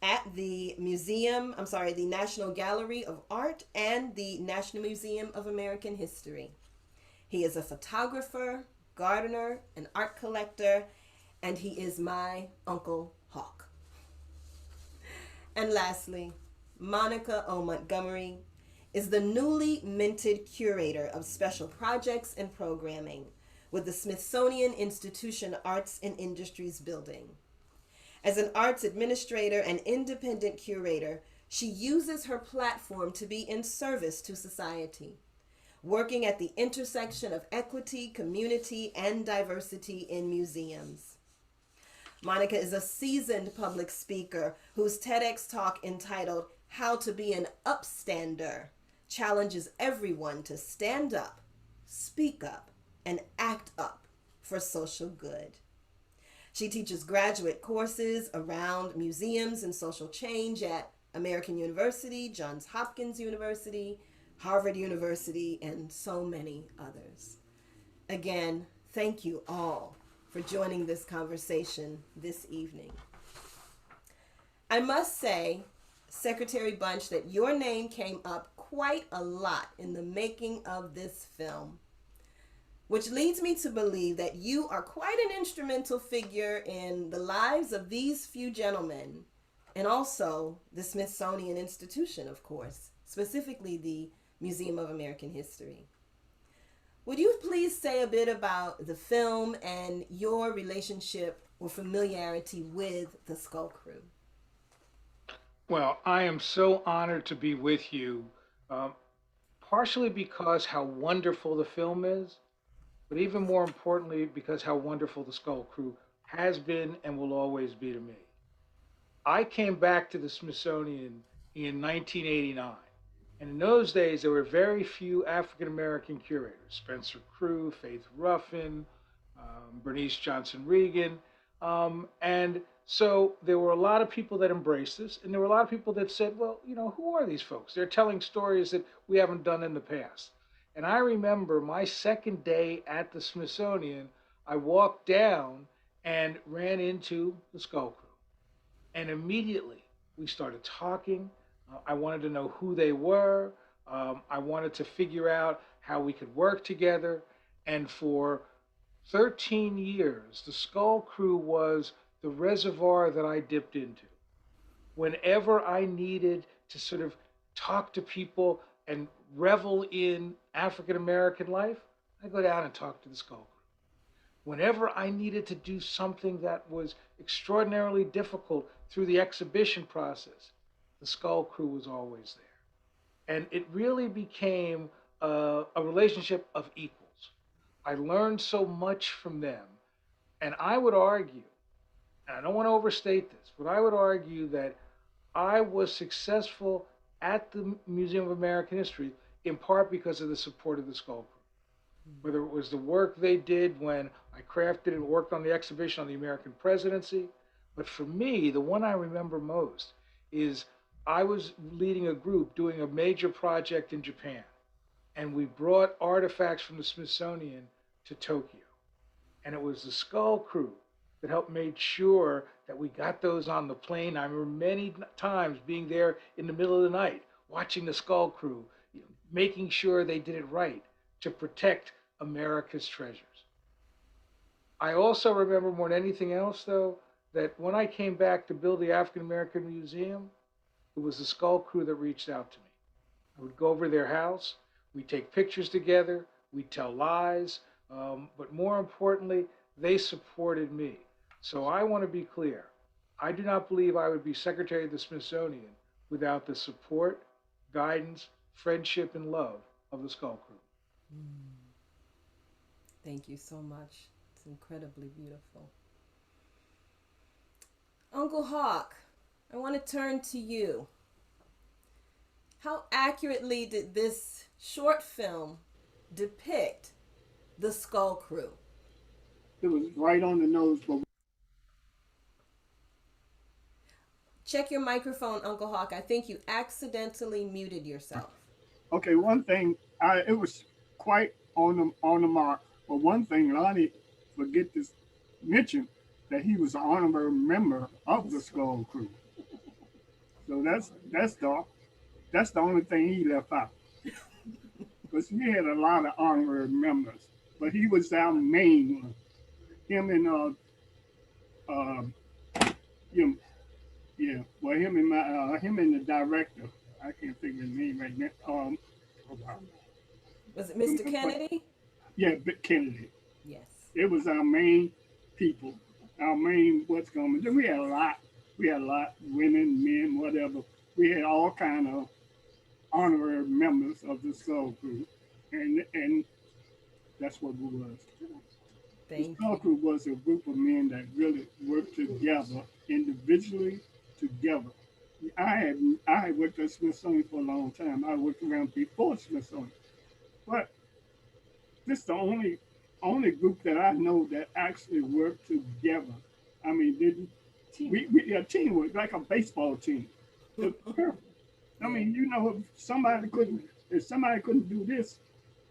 at the the National Gallery of Art and the National Museum of American History. He is a photographer, gardener, an art collector, and he is my Uncle Hawk. And lastly, Monica O. Montgomery is the newly minted curator of special projects and programming with the Smithsonian Institution Arts and Industries Building. As an arts administrator and independent curator, she uses her platform to be in service to society, working at the intersection of equity, community, and diversity in museums. Monica is a seasoned public speaker whose TEDx talk entitled How to Be an Upstander challenges everyone to stand up, speak up, and act up for social good. She teaches graduate courses around museums and social change at American University, Johns Hopkins University, Harvard University, and so many others. Again, thank you all for joining this conversation this evening. I must say, Secretary Bunch, that your name came up quite a lot in the making of this film, which leads me to believe that you are quite an instrumental figure in the lives of these few gentlemen, and also the Smithsonian Institution, of course, specifically the Museum of American History. Would you please say a bit about the film and your relationship or familiarity with the Skull Crew? Well, I am so honored to be with you, partially because how wonderful the film is, but even more importantly, because how wonderful the Skull Crew has been and will always be to me. I came back to the Smithsonian in 1989, and in those days, there were very few African-American curators: Spencer Crew, Faith Ruffin, Bernice Johnson Regan, and So there were a lot of people that embraced this, and there were a lot of people that said, well, you know, who are these folks? They're telling stories that we haven't done in the past. And I remember my second day at the Smithsonian, I walked down and ran into the Skull Crew. And immediately we started talking. I wanted to know who they were. I wanted to figure out how we could work together. And for 13 years, the Skull Crew was the reservoir that I dipped into. Whenever I needed to sort of talk to people and revel in African American life, I go down and talk to the Skull Crew. Whenever I needed to do something that was extraordinarily difficult through the exhibition process, the Skull Crew was always there. And it really became a relationship of equals. I learned so much from them. And I would argue, and I don't want to overstate this, but I would argue that I was successful at the Museum of American History in part because of the support of the Skull Crew. Whether it was the work they did when I crafted and worked on the exhibition on the American presidency, but for me, the one I remember most is I was leading a group doing a major project in Japan, and we brought artifacts from the Smithsonian to Tokyo. And it was the Skull Crew that helped make sure that we got those on the plane. I remember many times being there in the middle of the night, watching the Skull Crew, you know, making sure they did it right to protect America's treasures. I also remember more than anything else, though, that when I came back to build the African American Museum, it was the Skull Crew that reached out to me. I would go over their house, we'd take pictures together, we'd tell lies, but more importantly, they supported me. So I want to be clear. I do not believe I would be Secretary of the Smithsonian without the support, guidance, friendship, and love of the Skull Crew. Thank you so much. It's incredibly beautiful. Uncle Hawk, I want to turn to you. How accurately did this short film depict the Skull Crew? It was right on the nose. But check your microphone, Uncle Hawk. I think you accidentally muted yourself. Okay, one thing, it was quite on the mark. But one thing, Lonnie forget to mention that he was an honorary member of the Skull Crew. So that's the only thing he left out. Because we had a lot of honorary members, but he was our main one. Him and him and the director. I can't think of his name right now. Was it Mr. Kennedy? Yeah, Kennedy. Yes. It was our main people, our main what's going on. We had a lot, women, men, whatever. We had all kind of honorary members of the Skull Crew, and that's what we was. The Skull Crew was a group of men that really worked together, individually, together. I had worked at Smithsonian for a long time. I worked around before Smithsonian, but this is the only group that I know that actually worked together. I mean, we had teamwork like a baseball team. It was perfect. I mean, you know, if somebody couldn't do this,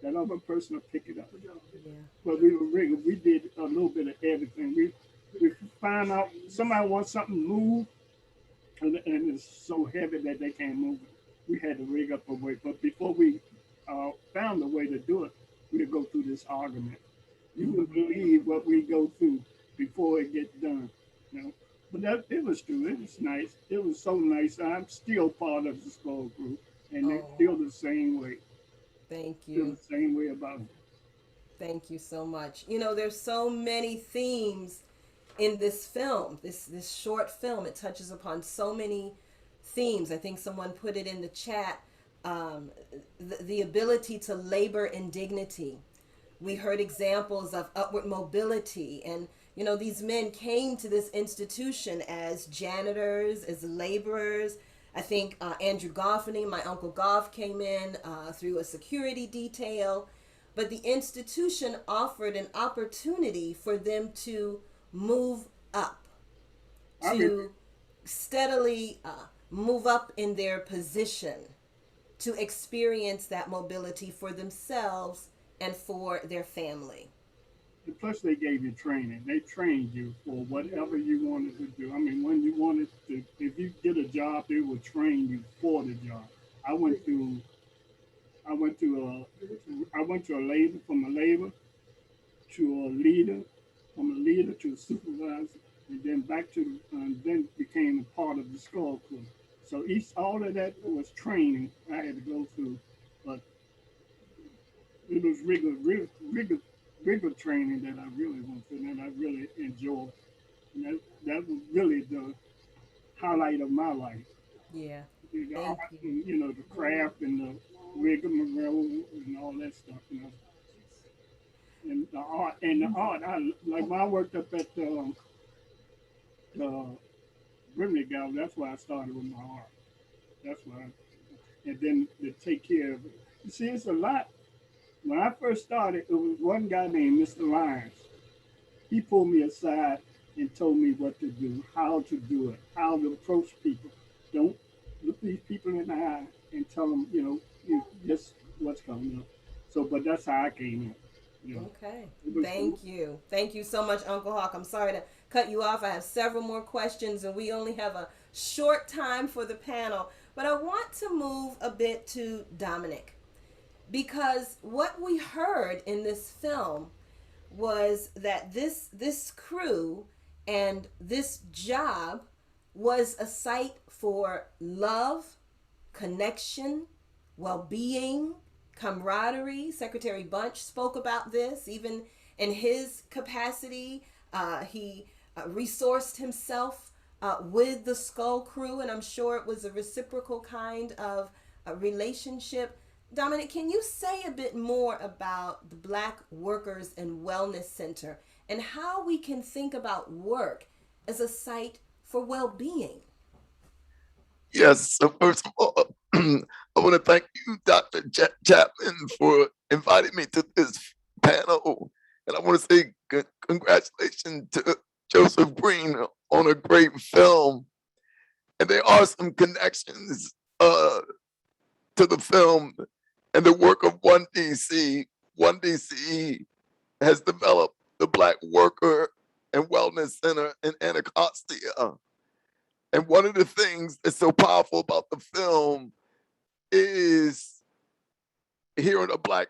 that other person would pick it up. Yeah. But we were regular. We did a little bit of everything. We find out somebody wants something moved, and it's so heavy that they can't move it. We had to rig up a way. But before we found a way to do it, we'd go through this argument. You wouldn't believe what we go through before it gets done. You know? But it was true. It was nice. It was so nice. I'm still part of the Skull Crew, and they feel the same way. Thank you. Feel the same way about it. Thank you so much. You know, there's so many themes in this film, this short film. It touches upon so many themes. I think someone put it in the chat, the ability to labor in dignity. We heard examples of upward mobility, and you know, these men came to this institution as janitors, as laborers. I think Andrew Goffney, my Uncle Goff, came in through a security detail. But the institution offered an opportunity for them to move up. to steadily move up in their position to experience that mobility for themselves and for their family. And plus, they gave you training. They trained you for whatever you wanted to do. I mean, when you wanted to, if you get a job, they would train you for the job. I went to, I went to a labor, from a labor to a leader, from a leader to a supervisor, and then back to, then became a part of the skull crew. So all of that was training I had to go through, but it was rigor training that I really went through and I really enjoyed. And that was really the highlight of my life. Yeah. The Thank art, you. and, the craft and the rigmarole and all that stuff. And the art. Like when I worked up at the Brimley Gallery, that's where I started with my art. That's why, and then to take care of it. You see, it's a lot. When I first started, it was one guy named Mr. Lyons. He pulled me aside and told me what to do, how to do it, how to approach people. Don't look these people in the eye and tell them, just what's coming up. So, but that's how I came in. Okay. Thank you. Thank you so much, Uncle Hawk. I'm sorry to cut you off. I have several more questions and we only have a short time for the panel. But I want to move a bit to Dominic, because what we heard in this film was that this crew and this job was a site for love, connection, well-being, camaraderie. Secretary Bunch spoke about this. Even in his capacity, he resourced himself with the Skull Crew, and I'm sure it was a reciprocal kind of relationship. Dominic, can you say a bit more about the Black Workers and Wellness Center and how we can think about work as a site for well-being? Yes, so first of all, I want to thank you, Dr. Chatman, for inviting me to this panel. And I want to say congratulations to Joseph Green on a great film. And there are some connections to the film and the work of One DC. One DC has developed the Black Worker and Wellness Center in Anacostia. And one of the things that's so powerful about the film is hearing a Black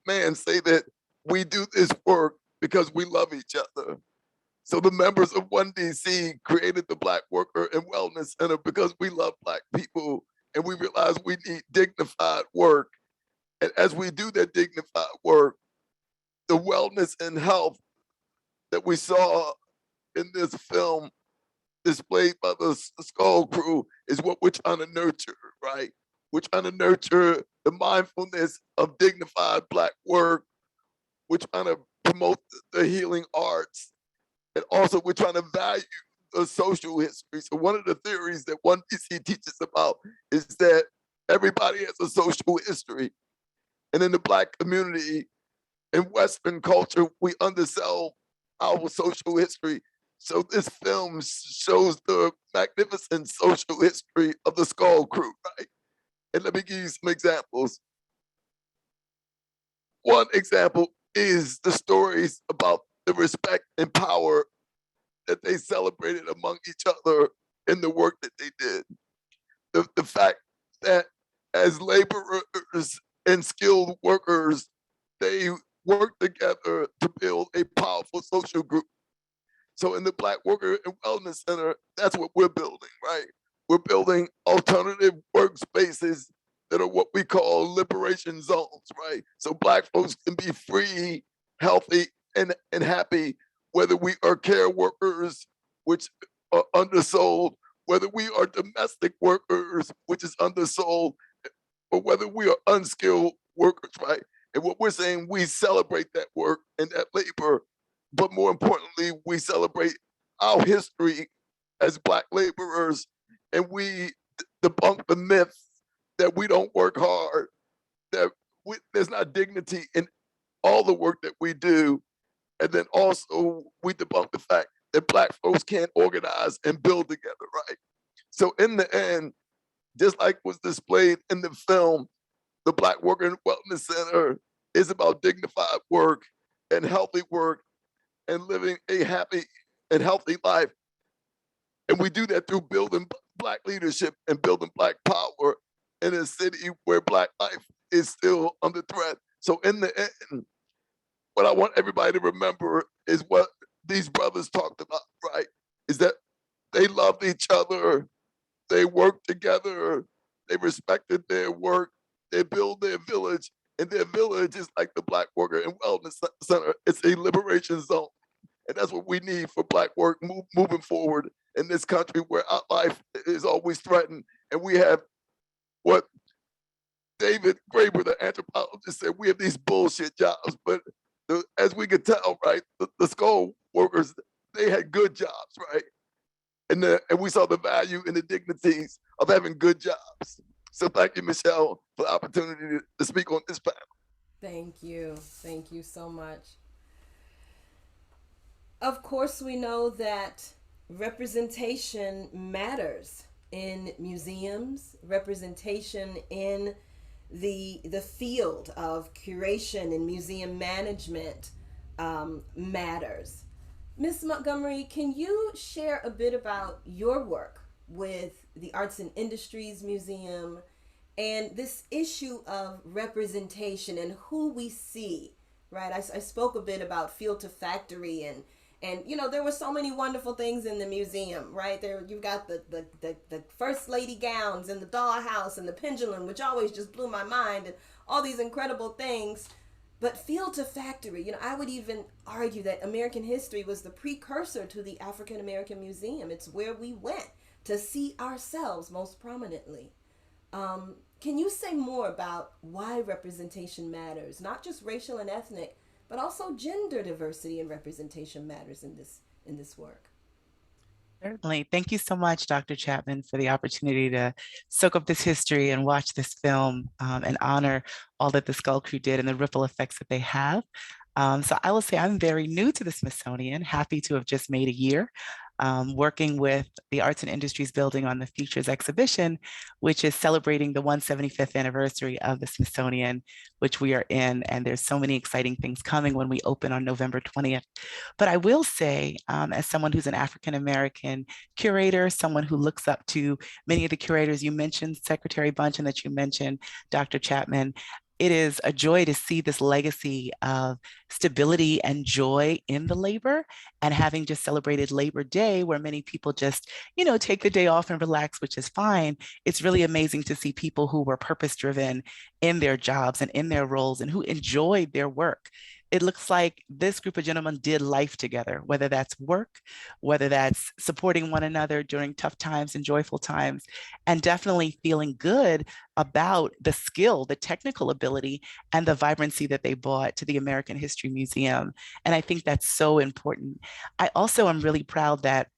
man say that we do this work because we love each other. So the members of One DC created the Black Worker and Wellness Center because we love Black people and we realize we need dignified work. And as we do that dignified work, the wellness and health that we saw in this film displayed by the Skull Crew is what we're trying to nurture, right? We're trying to nurture the mindfulness of dignified Black work. We're trying to promote the healing arts. And also we're trying to value the social history. So one of the theories that One DC teaches about is that everybody has a social history. And in the Black community, in Western culture, we undersell our social history. So this film shows the magnificent social history of the Skull Crew, right? And let me give you some examples. One example is the stories about the respect and power that they celebrated among each other in the work that they did. The fact that as laborers and skilled workers, they work together to build a powerful social group. So in the Black Worker and Wellness Center, that's what we're building, right? We're building alternative workspaces that are what we call liberation zones, right? So Black folks can be free, healthy, and happy, whether we are care workers, which are undersold, whether we are domestic workers, which is undersold, or whether we are unskilled workers, right? And what we're saying, we celebrate that work and that labor, but more importantly, we celebrate our history as Black laborers, and we debunk the myth that we don't work hard, that there's not dignity in all the work that we do. And then also we debunk the fact that Black folks can't organize and build together, right? So in the end, just like was displayed in the film, the Black Worker and Wellness Center is about dignified work and healthy work and living a happy and healthy life. And we do that through building Black leadership and building Black power in a city where Black life is still under threat. So in the end, what I want everybody to remember is what these brothers talked about, right? Is that they loved each other, they worked together, they respected their work, they built their village, and their village is like the Black Worker and Wellness Center. It's a liberation zone. And that's what we need for Black work moving forward in this country where our life is always threatened. And we have what David Graeber, the anthropologist, said, we have these bullshit jobs. But as we could tell, right, the skull workers, they had good jobs, right? And we saw the value and the dignities of having good jobs. So thank you, Michelle, for the opportunity to speak on this panel. Thank you. Thank you so much. Of course, we know that representation matters in museums, representation in the field of curation and museum management matters. Ms. Montgomery, can you share a bit about your work with the Arts and Industries Museum and this issue of representation and who we see, right? I spoke a bit about field to factory and you know, there were so many wonderful things in the museum, right? There you've got the first lady gowns and the dollhouse and the pendulum, which always just blew my mind, and all these incredible things. But field to factory, you know, I would even argue that American history was the precursor to the African American Museum. It's where we went to see ourselves most prominently. Can you say more about why representation matters, not just racial and ethnic, but also gender diversity and representation matters in this work? Certainly. Thank you so much, Dr. Chatman, for the opportunity to soak up this history and watch this film and honor all that the Skull Crew did and the ripple effects that they have. So I will say I'm very new to the Smithsonian, happy to have just made a year. Working with the Arts and Industries Building on the Futures exhibition, which is celebrating the 175th anniversary of the Smithsonian, which we are in. And there's so many exciting things coming when we open on November 20th. But I will say, as someone who's an African-American curator, someone who looks up to many of the curators you mentioned, Secretary Bunch, and that you mentioned, Dr. Chatman, it is a joy to see this legacy of stability and joy in the labor, and having just celebrated Labor Day, where many people just, you know, take the day off and relax, which is fine. It's really amazing to see people who were purpose-driven in their jobs and in their roles and who enjoyed their work. It looks like this group of gentlemen did life together, whether that's work, whether that's supporting one another during tough times and joyful times, and definitely feeling good about the skill, the technical ability, and the vibrancy that they brought to the American History Museum. And I think that's so important. I also am really proud that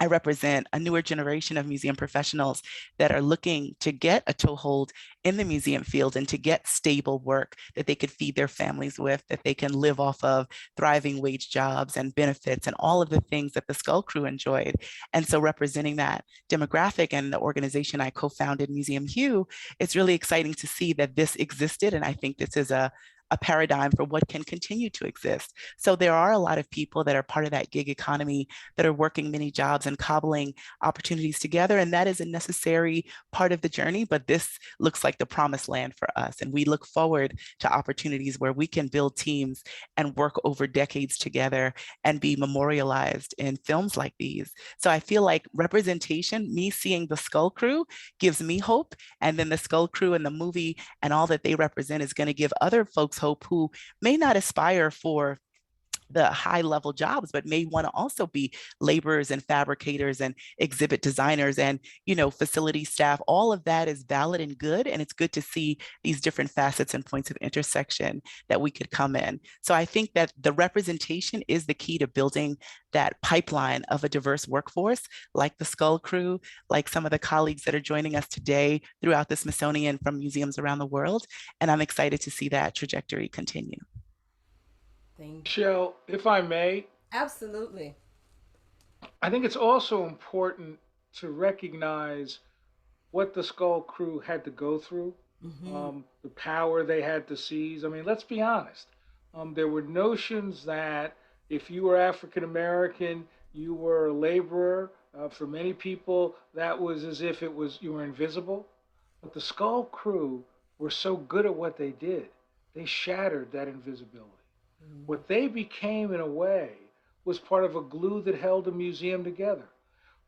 I represent a newer generation of museum professionals that are looking to get a toehold in the museum field and to get stable work that they could feed their families with, that they can live off of thriving wage jobs and benefits and all of the things that the Skull Crew enjoyed. And so representing that demographic and the organization I co-founded, Museum Hue, it's really exciting to see that this existed. And I think this is a paradigm for what can continue to exist. So there are a lot of people that are part of that gig economy that are working many jobs and cobbling opportunities together. And that is a necessary part of the journey, but this looks like the promised land for us. And we look forward to opportunities where we can build teams and work over decades together and be memorialized in films like these. So I feel like representation, me seeing the Skull Crew gives me hope. And then the Skull Crew and the movie and all that they represent is going to give other folks hope who may not aspire for the high level jobs, but may want to also be laborers and fabricators and exhibit designers and, you know, facility staff. All of that is valid and good. And it's good to see these different facets and points of intersection that we could come in. So I think that the representation is the key to building that pipeline of a diverse workforce, like the Skull Crew, like some of the colleagues that are joining us today throughout the Smithsonian from museums around the world. And I'm excited to see that trajectory continue. Thank you. Michelle, if I may. Absolutely. I think it's also important to recognize what the Skull Crew had to go through, the power they had to seize. I mean, let's be honest. There were notions that if you were African American, you were a laborer. For many people, that was as if it was you were invisible. But the Skull Crew were so good at what they did, they shattered that invisibility. What they became, in a way, was part of a glue that held a museum together.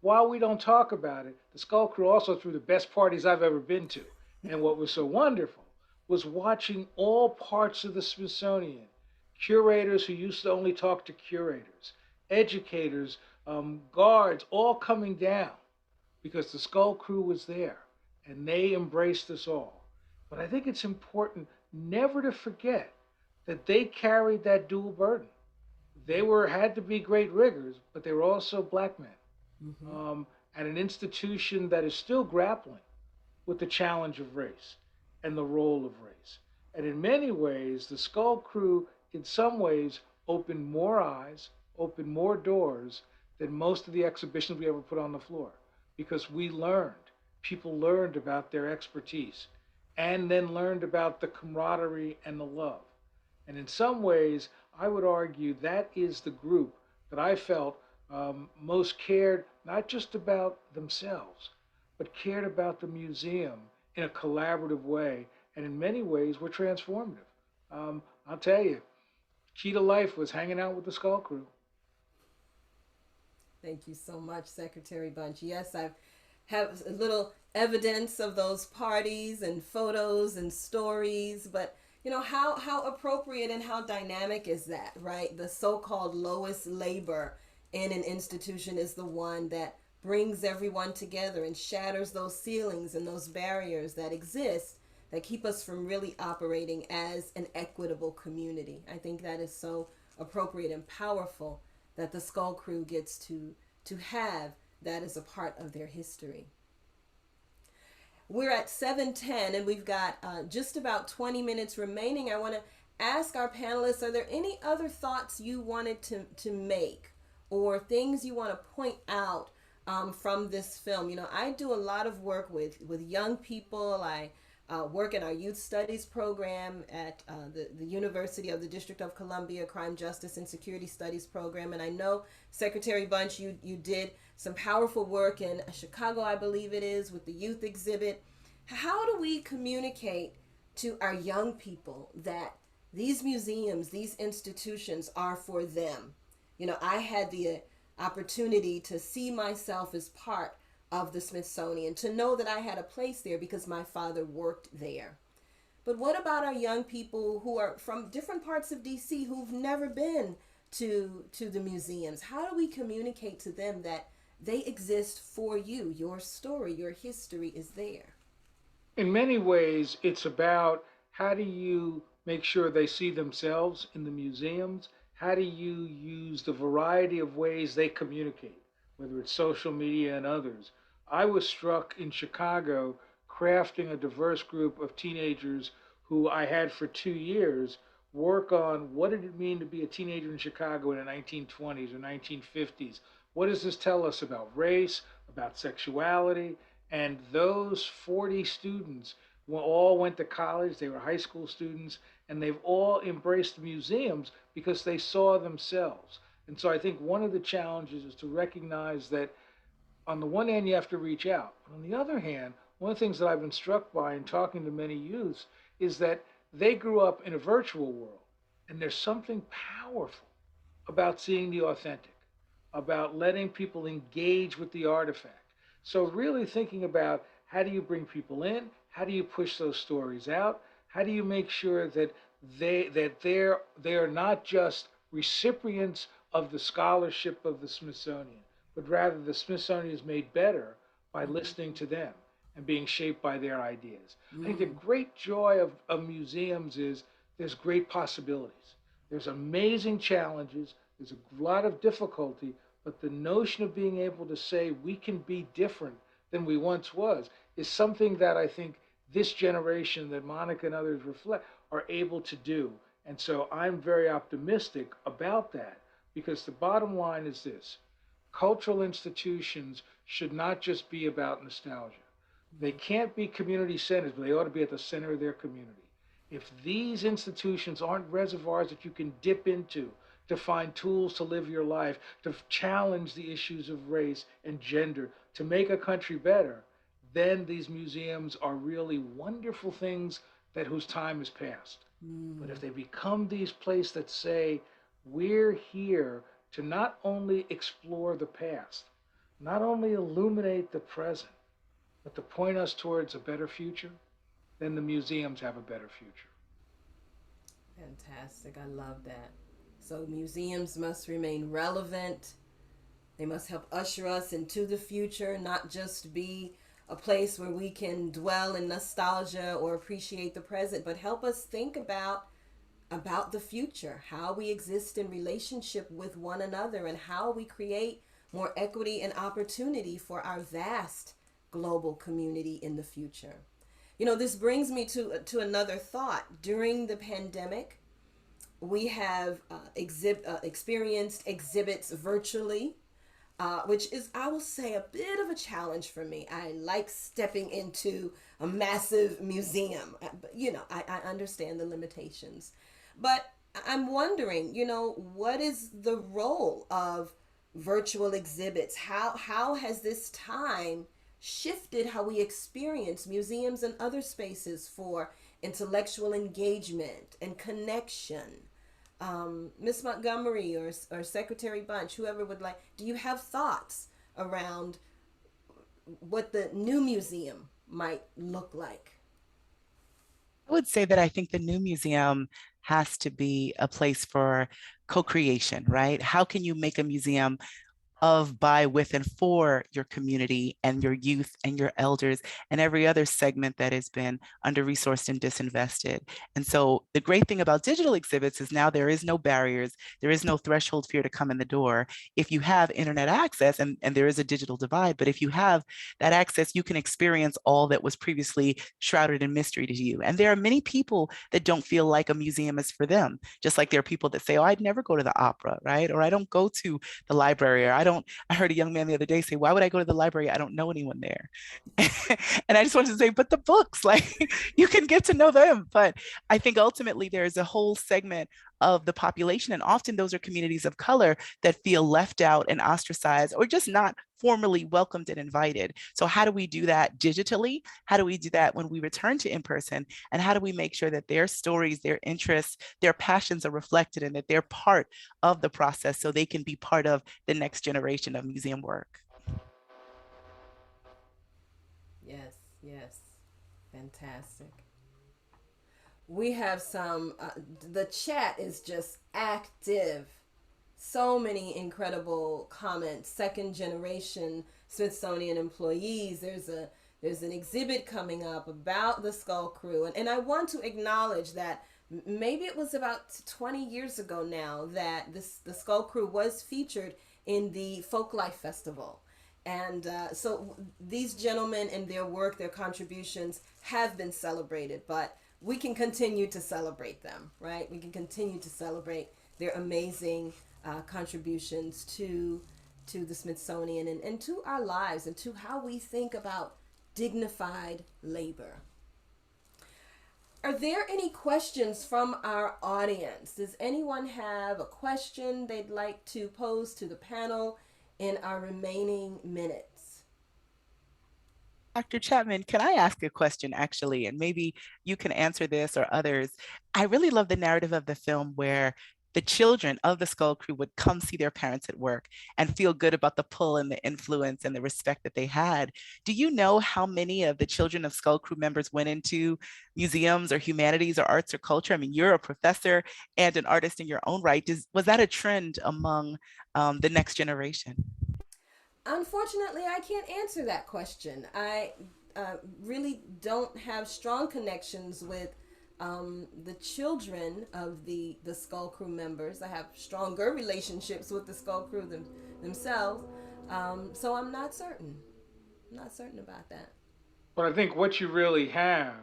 While we don't talk about it, the Skull Crew also threw the best parties I've ever been to. And what was so wonderful was watching all parts of the Smithsonian, curators who used to only talk to curators, educators, guards, all coming down because the Skull Crew was there and they embraced us all. But I think it's important never to forget that they carried that dual burden. They had to be great riggers, but they were also black men at an institution that is still grappling with the challenge of race and the role of race. And in many ways, the Skull Crew, in some ways, opened more eyes, opened more doors than most of the exhibitions we ever put on the floor. Because people learned about their expertise and then learned about the camaraderie and the love. And in some ways, I would argue that is the group that I felt most cared not just about themselves, but cared about the museum in a collaborative way, and in many ways were transformative. I'll tell you, key to life was hanging out with the Skull Crew. Thank you so much, Secretary Bunch. Yes, I have a little evidence of those parties and photos and stories, but you know, how appropriate and how dynamic is that, right? The so-called lowest labor in an institution is the one that brings everyone together and shatters those ceilings and those barriers that exist that keep us from really operating as an equitable community. I think that is so appropriate and powerful that the Skull Crew gets to have that as a part of their history. We're at 7:10 and we've got just about 20 minutes remaining. I want to ask our panelists, are there any other thoughts you wanted to make or things you want to point out from this film? You know, I do a lot of work with young people. I work in our youth studies program at the University of the District of Columbia Crime, Justice, and Security Studies program. And I know, Secretary Bunch, you did some powerful work in Chicago, I believe it is, with the youth exhibit. How do we communicate to our young people that these museums, these institutions are for them? You know, I had the opportunity to see myself as part of the Smithsonian, to know that I had a place there because my father worked there. But what about our young people who are from different parts of DC who've never been to the museums? How do we communicate to them that they exist for you? Your story, your history is there. In many ways, it's about how do you make sure they see themselves in the museums? How do you use the variety of ways they communicate, whether it's social media and others? I was struck in Chicago crafting a diverse group of teenagers who I had for 2 years work on what did it mean to be a teenager in Chicago in the 1920s or 1950s. What does this tell us about race, about sexuality? And those 40 students all went to college. They were high school students, and they've all embraced museums because they saw themselves. And so I think one of the challenges is to recognize that on the one hand, you have to reach out. But on the other hand, one of the things that I've been struck by in talking to many youths is that they grew up in a virtual world. And there's something powerful about seeing the authentic, about letting people engage with the artifact. So really thinking about how do you bring people in? How do you push those stories out? How do you make sure that they are not just recipients of the scholarship of the Smithsonian, but rather the Smithsonian is made better by listening to them and being shaped by their ideas. I think the great joy of museums is there's great possibilities. There's amazing challenges. There's a lot of difficulty, but the notion of being able to say we can be different than we once was is something that I think this generation that Monica and others reflect are able to do. And so I'm very optimistic about that because the bottom line is this. cultural institutions should not just be about nostalgia. They can't be community centers, but they ought to be at the center of their community. If these institutions aren't reservoirs that you can dip into to find tools to live your life, to challenge the issues of race and gender, to make a country better, then these museums are really wonderful things that whose time is past. But if they become these places that say, we're here to not only explore the past, not only illuminate the present, but to point us towards a better future, then the museums have a better future. Fantastic. I love that. So museums must remain relevant. They must help usher us into the future, not just be a place where we can dwell in nostalgia or appreciate the present, but help us think about the future, how we exist in relationship with one another, and how we create more equity and opportunity for our vast global community in the future. You know, this brings me to another thought. During the pandemic, we have experienced exhibits virtually, which is, I will say, a bit of a challenge for me. I like stepping into a massive museum. You know, I understand the limitations. But I'm wondering, you know, what is the role of virtual exhibits? How has this time shifted how we experience museums and other spaces for intellectual engagement and connection? Miss Montgomery or Secretary Bunch, whoever would like, do you have thoughts around what the new museum might look like? I would say that I think the new museum has to be a place for co-creation, right? How can you make a museum of, by, with, and for your community and your youth and your elders and every other segment that has been under-resourced and disinvested. And so the great thing about digital exhibits is now there is no barriers, there is no threshold for you to come in the door. If you have internet access, and there is a digital divide, but if you have that access, you can experience all that was previously shrouded in mystery to you. And there are many people that don't feel like a museum is for them, just like there are people that say, oh, I'd never go to the opera, right? Or I don't go to the library, or I heard a young man the other day say, why would I go to the library? I don't know anyone there. And I just wanted to say, but the books, like you can get to know them. But I think ultimately there's a whole segment of the population, and often those are communities of color that feel left out and ostracized, or just not formally welcomed and invited. So how do we do that digitally? How do we do that when we return to in-person? And how do we make sure that their stories, their interests, their passions are reflected, and that they're part of the process so they can be part of the next generation of museum work? Yes, yes. Fantastic. We have some, the chat is just active. So many incredible comments. Second generation Smithsonian employees. There's an exhibit coming up about the Skull Crew. And I want to acknowledge that maybe it was about 20 years ago now that the Skull Crew was featured in the Folklife Festival. And so these gentlemen and their work, their contributions have been celebrated, but we can continue to celebrate them, right? We can continue to celebrate their amazing contributions to the Smithsonian and to our lives and to how we think about dignified labor. Are there any questions from our audience? Does anyone have a question they'd like to pose to the panel in our remaining minutes? Dr. Chatman, can I ask a question actually? And maybe you can answer this or others. I really love the narrative of the film where the children of the Skull Crew would come see their parents at work and feel good about the pull and the influence and the respect that they had. Do you know how many of the children of Skull Crew members went into museums or humanities or arts or culture? I mean, you're a professor and an artist in your own right. Was that a trend among the next generation? Unfortunately, I can't answer that question. I really don't have strong connections with the children of the Skull Crew members. I have stronger relationships with the Skull Crew themselves. So I'm not certain. I'm not certain about that. But I think what you really have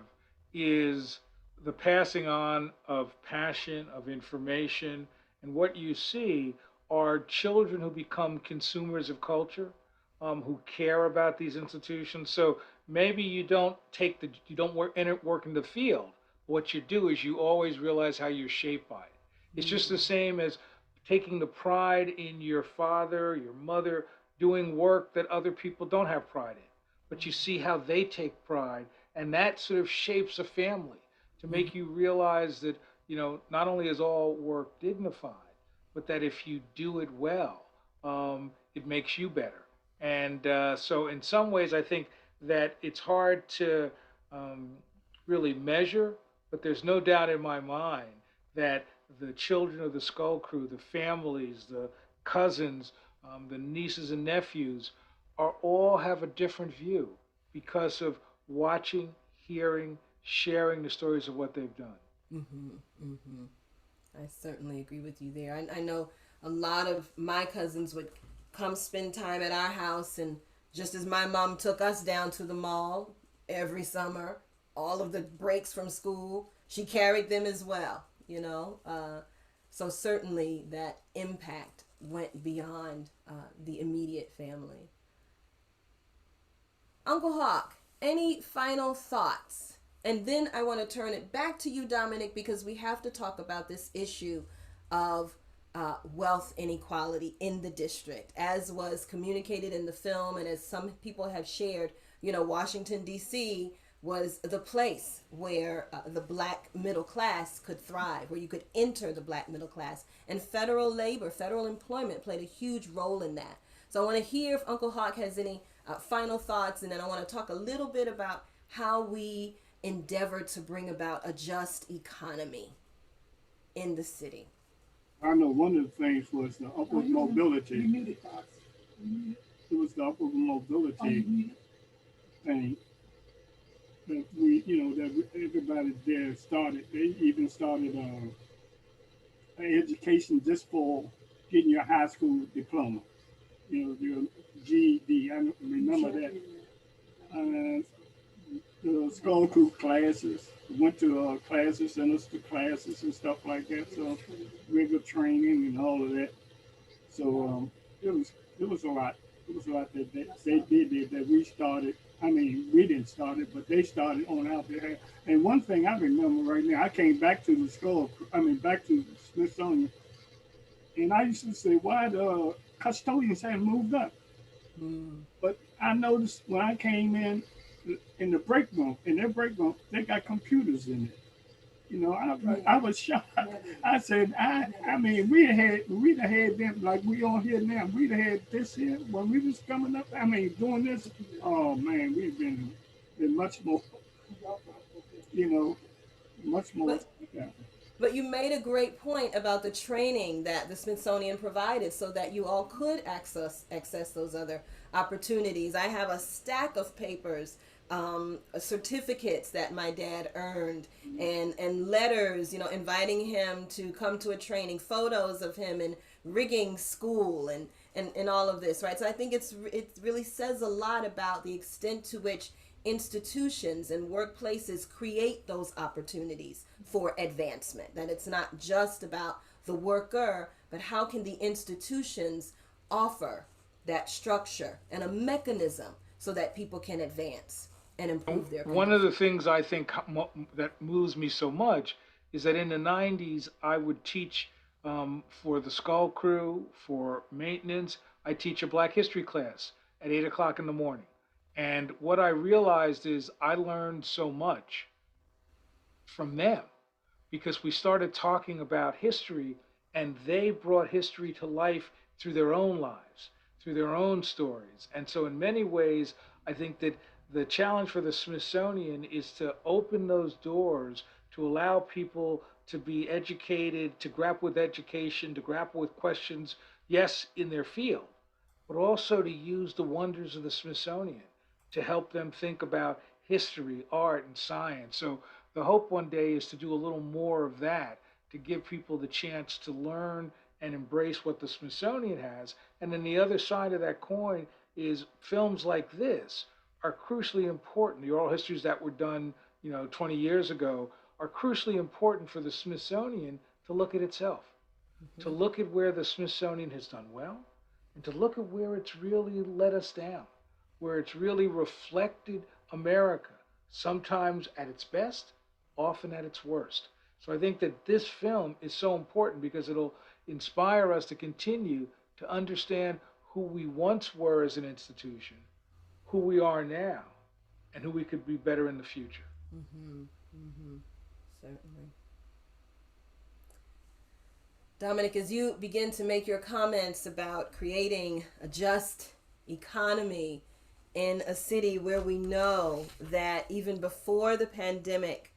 is the passing on of passion, of information, and what you see are children who become consumers of culture, who care about these institutions. So maybe you don't work in the field. What you do is you always realize how you're shaped by it. It's just the same as taking the pride in your father, your mother, doing work that other people don't have pride in. But you see how they take pride, and that sort of shapes a family to make you realize that, not only is all work dignified, but that if you do it well, it makes you better. And so, in some ways, I think that it's hard to um, really measure, but there's no doubt in my mind that the children of the Skull Crew, the families, the cousins, the nieces and nephews, are all have a different view because of watching, hearing, sharing the stories of what they've done. I certainly agree with you there. I know a lot of my cousins would come spend time at our house, and just as my mom took us down to the mall every summer, all of the breaks from school, she carried them as well, so certainly that impact went beyond the immediate family. Uncle Hawk, any final thoughts? And then I want to turn it back to you, Dominic, because we have to talk about this issue of wealth inequality in the district, as was communicated in the film, and as some people have shared. Washington, D.C. was the place where the black middle class could thrive, where you could enter the black middle class, and federal labor, federal employment played a huge role in that. So I want to hear if Uncle Hawk has any final thoughts, and then I want to talk a little bit about how we endeavor to bring about a just economy in the city. I know one of the things was the upward mobility. It was the upward mobility thing that everybody there started. They even started an education just for getting your high school diploma. Your GED. I remember that. The Skull Crew classes, went to classes, sent us to classes and stuff like that. So rigor training and all of that. So it was a lot. It was a lot that they did that we started. I mean, we didn't start it, but they started on our behalf. And one thing I remember right now, I came back to the back to Smithsonian, and I used to say, why the custodians hadn't moved up? But I noticed when I came in the break room, they got computers in it. I was shocked. I said, I mean, we'd have had them like we on here now. We'd have had this here when we was coming up. I mean, doing this. Oh man, we've been much more, much more. But you made a great point about the training that the Smithsonian provided so that you all could access those other opportunities. I have a stack of papers, certificates that my dad earned, and letters, inviting him to come to a training, photos of him in rigging school and all of this, right? So I think it really says a lot about the extent to which institutions and workplaces create those opportunities for advancement, that it's not just about the worker, but how can the institutions offer that structure and a mechanism so that people can advance and improve their condition. One of the things I think that moves me so much is that in the 90s, I would teach for the Skull Crew, for maintenance. I teach a Black History class at 8 o'clock in the morning. And what I realized is I learned so much from them because we started talking about history, and they brought history to life through their own lives, through their own stories. And so in many ways, I think that the challenge for the Smithsonian is to open those doors to allow people to be educated, to grapple with education, to grapple with questions, yes, in their field, but also to use the wonders of the Smithsonian to help them think about history, art, and science. So the hope one day is to do a little more of that, to give people the chance to learn and embrace what the Smithsonian has. And then the other side of that coin is films like this are crucially important. The oral histories that were done, 20 years ago are crucially important for the Smithsonian to look at itself. to look at where the Smithsonian has done well, and to look at where it's really let us down, where it's really reflected America, sometimes at its best, often at its worst. So I think that this film is so important because it'll inspire us to continue to understand who we once were as an institution, who we are now, and who we could be better in the future. Certainly. Dominic, as you begin to make your comments about creating a just economy in a city where we know that even before the pandemic,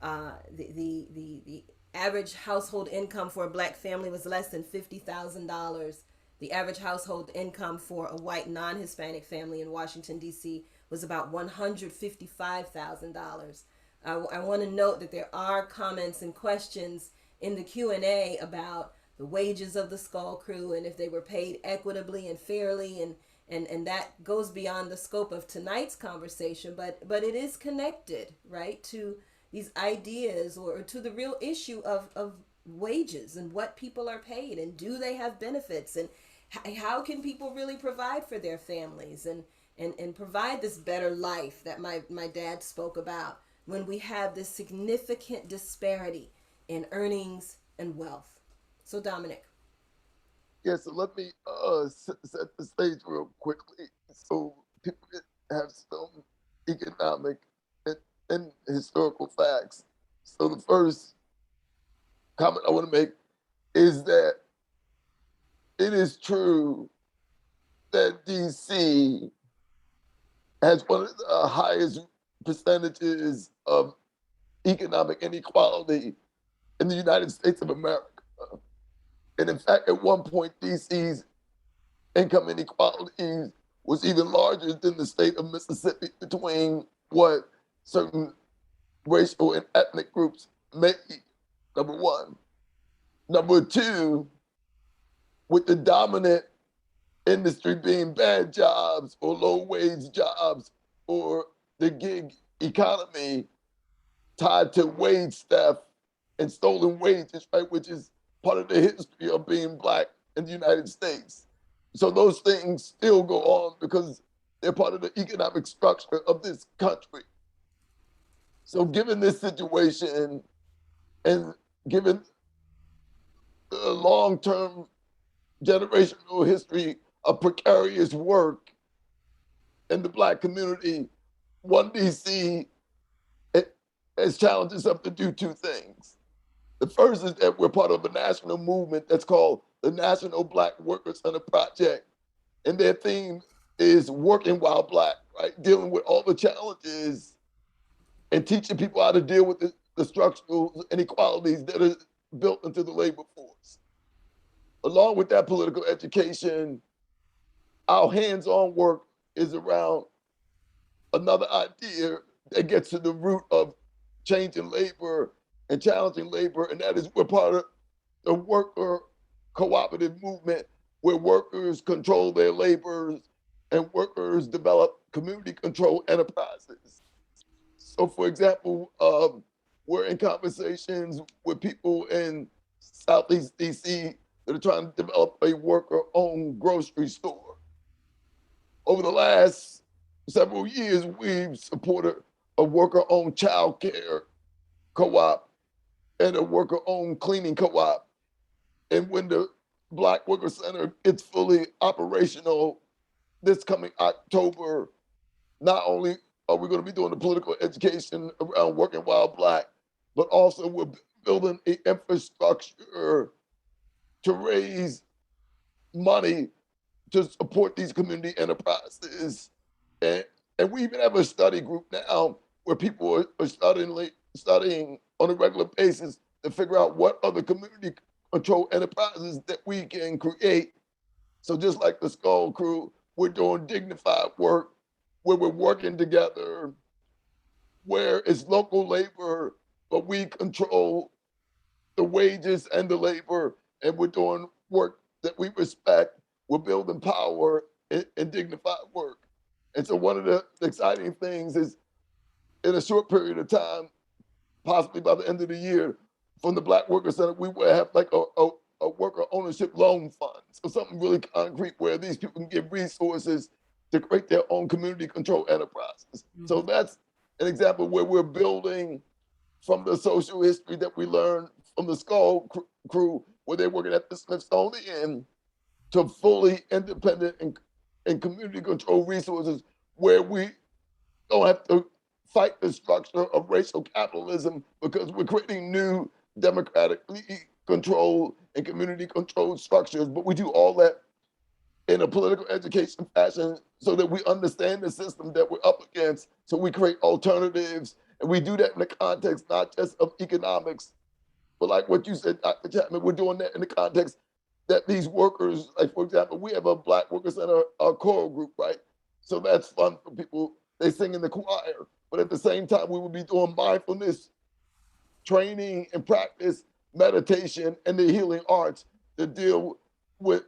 the average household income for a black family was less than $50,000. The average household income for a white non-Hispanic family in Washington, D.C. was about $155,000. I want to note that there are comments and questions in the Q&A about the wages of the Skull Crew and if they were paid equitably and fairly, and that goes beyond the scope of tonight's conversation, but it is connected, right, to these ideas or to the real issue of wages and what people are paid and do they have benefits and how can people really provide for their families and provide this better life that my dad spoke about when we have this significant disparity in earnings and wealth. So Dominic. Yeah, so let me set the stage real quickly so people have some economic and historical facts. So the first comment I want to make is that it is true that DC has one of the highest percentages of economic inequality in the United States of America. And in fact, at one point, DC's income inequality was even larger than the state of Mississippi between what certain racial and ethnic groups made, number one. Number two, with the dominant industry being bad jobs or low wage jobs or the gig economy tied to wage theft and stolen wages, right, which is part of the history of being Black in the United States. So those things still go on because they're part of the economic structure of this country. So given this situation and given the long-term generational history of precarious work in the Black community, One DC has challenged itself to do two things. The first is that we're part of a national movement that's called the National Black Workers Center Project. And their theme is working while Black, right? Dealing with all the challenges and teaching people how to deal with the structural inequalities that are built into the labor force. Along with that political education, our hands-on work is around another idea that gets to the root of changing labor and challenging labor, and that is we're part of the worker cooperative movement where workers control their labors and workers develop community control enterprises. So for example, we're in conversations with people in Southeast DC that are trying to develop a worker-owned grocery store. Over the last several years, we've supported a worker-owned childcare co-op and a worker-owned cleaning co-op. And when the Black Worker Center is fully operational this coming October, not only are we going to be doing the political education around working while Black, but also we're building an infrastructure to raise money to support these community enterprises. And we even have a study group now where people are studying on a regular basis to figure out what other community control enterprises that we can create. So just like the Skull Crew, we're doing dignified work where we're working together, where it's local labor, but we control the wages and the labor, and we're doing work that we respect. We're building power and dignified work. And so one of the exciting things is in a short period of time, possibly by the end of the year, from the Black Worker Center, we will have like a a worker ownership loan fund. So something really concrete where these people can get resources to create their own community control enterprises. So that's an example where we're building from the social history that we learned from the Skull Crew, where they're working at the Smithsonian, to fully independent and community control resources where we don't have to fight the structure of racial capitalism because we're creating new democratically controlled and community controlled structures. But we do all that in a political education fashion so that we understand the system that we're up against, so we create alternatives. And we do that in the context not just of economics, but like what you said, Dr. Chatman, we're doing that in the context that these workers, like for example, we have a Black Workers Center, our choral group, right? So that's fun for people. They sing in the choir, but at the same time, we will be doing mindfulness training and practice, meditation, and the healing arts to deal with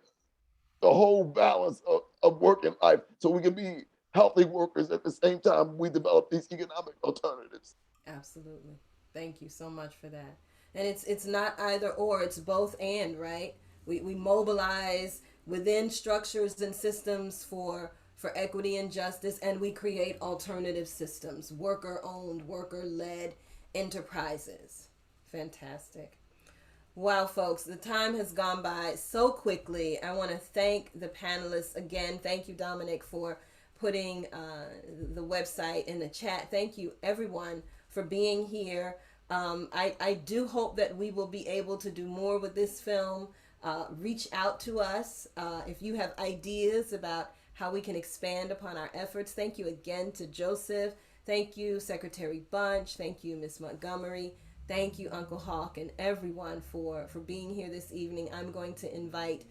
the whole balance of work and life, so we can be healthy workers at the same time we develop these economic alternatives. Absolutely. Thank you so much for that. And it's not either or, it's both and, right? We mobilize within structures and systems for equity and justice, and we create alternative systems, worker-owned, worker-led enterprises. Fantastic. Wow, folks, the time has gone by so quickly. I want to thank the panelists again. Thank you, Dominic, for putting the website in the chat. Thank you, everyone, for being here. I do hope that we will be able to do more with this film. Reach out to us if you have ideas about how we can expand upon our efforts. Thank you again to Joseph. Thank you, Secretary Bunch. Thank you, Ms. Montgomery. Thank you, Uncle Hawk, and everyone for being here this evening. I'm going to invite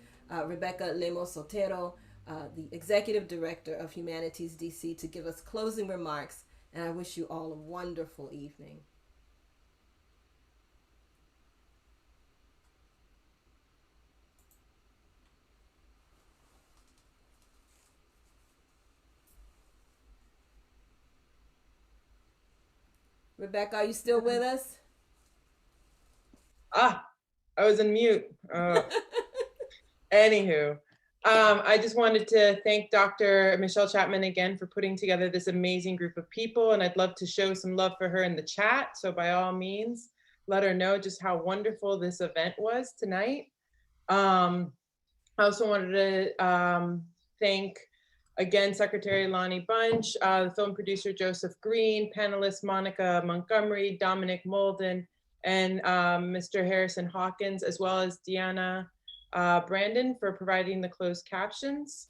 Rebecca Lemos Sotero, the Executive Director of Humanities DC, to give us closing remarks, and I wish you all a wonderful evening. Rebecca, are you still with us? I was in mute. Anywho, I just wanted to thank Dr. Michelle Chatman again for putting together this amazing group of people, and I'd love to show some love for her in the chat. So by all means, let her know just how wonderful this event was tonight. I also wanted to thank again Secretary Lonnie Bunch, the film producer Joseph Green, panelists Monica Montgomery, Dominic Moulden, and Mr. Harrison Hawkins, as well as Deanna Brandon for providing the closed captions.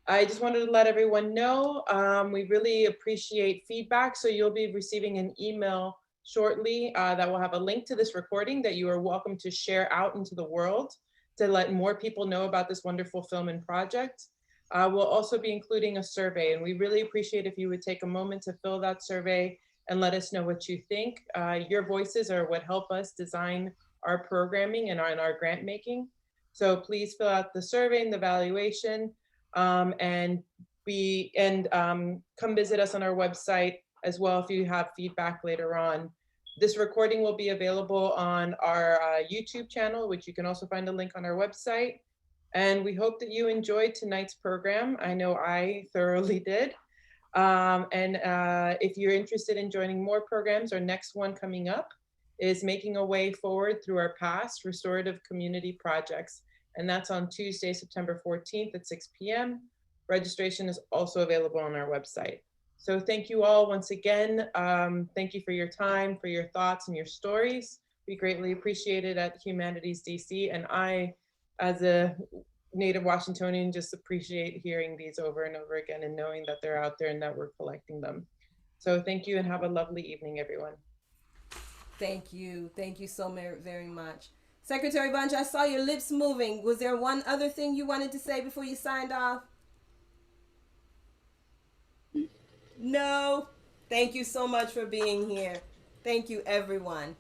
I just wanted to let everyone know we really appreciate feedback, so you'll be receiving an email shortly that will have a link to this recording that you are welcome to share out into the world to let more people know about this wonderful film and project. We'll also be including a survey, and we really appreciate if you would take a moment to fill that survey and let us know what you think. Your voices are what help us design our programming and our grant making. So please fill out the survey and the evaluation, and come visit us on our website as well if you have feedback later on. This recording will be available on our YouTube channel, which you can also find a link on our website. And we hope that you enjoyed tonight's program. I know I thoroughly did. If you're interested in joining more programs, our next one coming up is Making a Way Forward Through Our Past, Restorative Community Projects. And that's on Tuesday, September 14th at 6 p.m. Registration is also available on our website. So thank you all once again. Thank you for your time, for your thoughts and your stories. We greatly appreciate it at Humanities DC. And I, as a native Washingtonian, just appreciate hearing these over and over again and knowing that they're out there and that we're collecting them. So thank you and have a lovely evening, everyone. Thank you. Thank you so very much. Secretary Bunch, I saw your lips moving. Was there one other thing you wanted to say before you signed off? No. Thank you so much for being here. Thank you, everyone.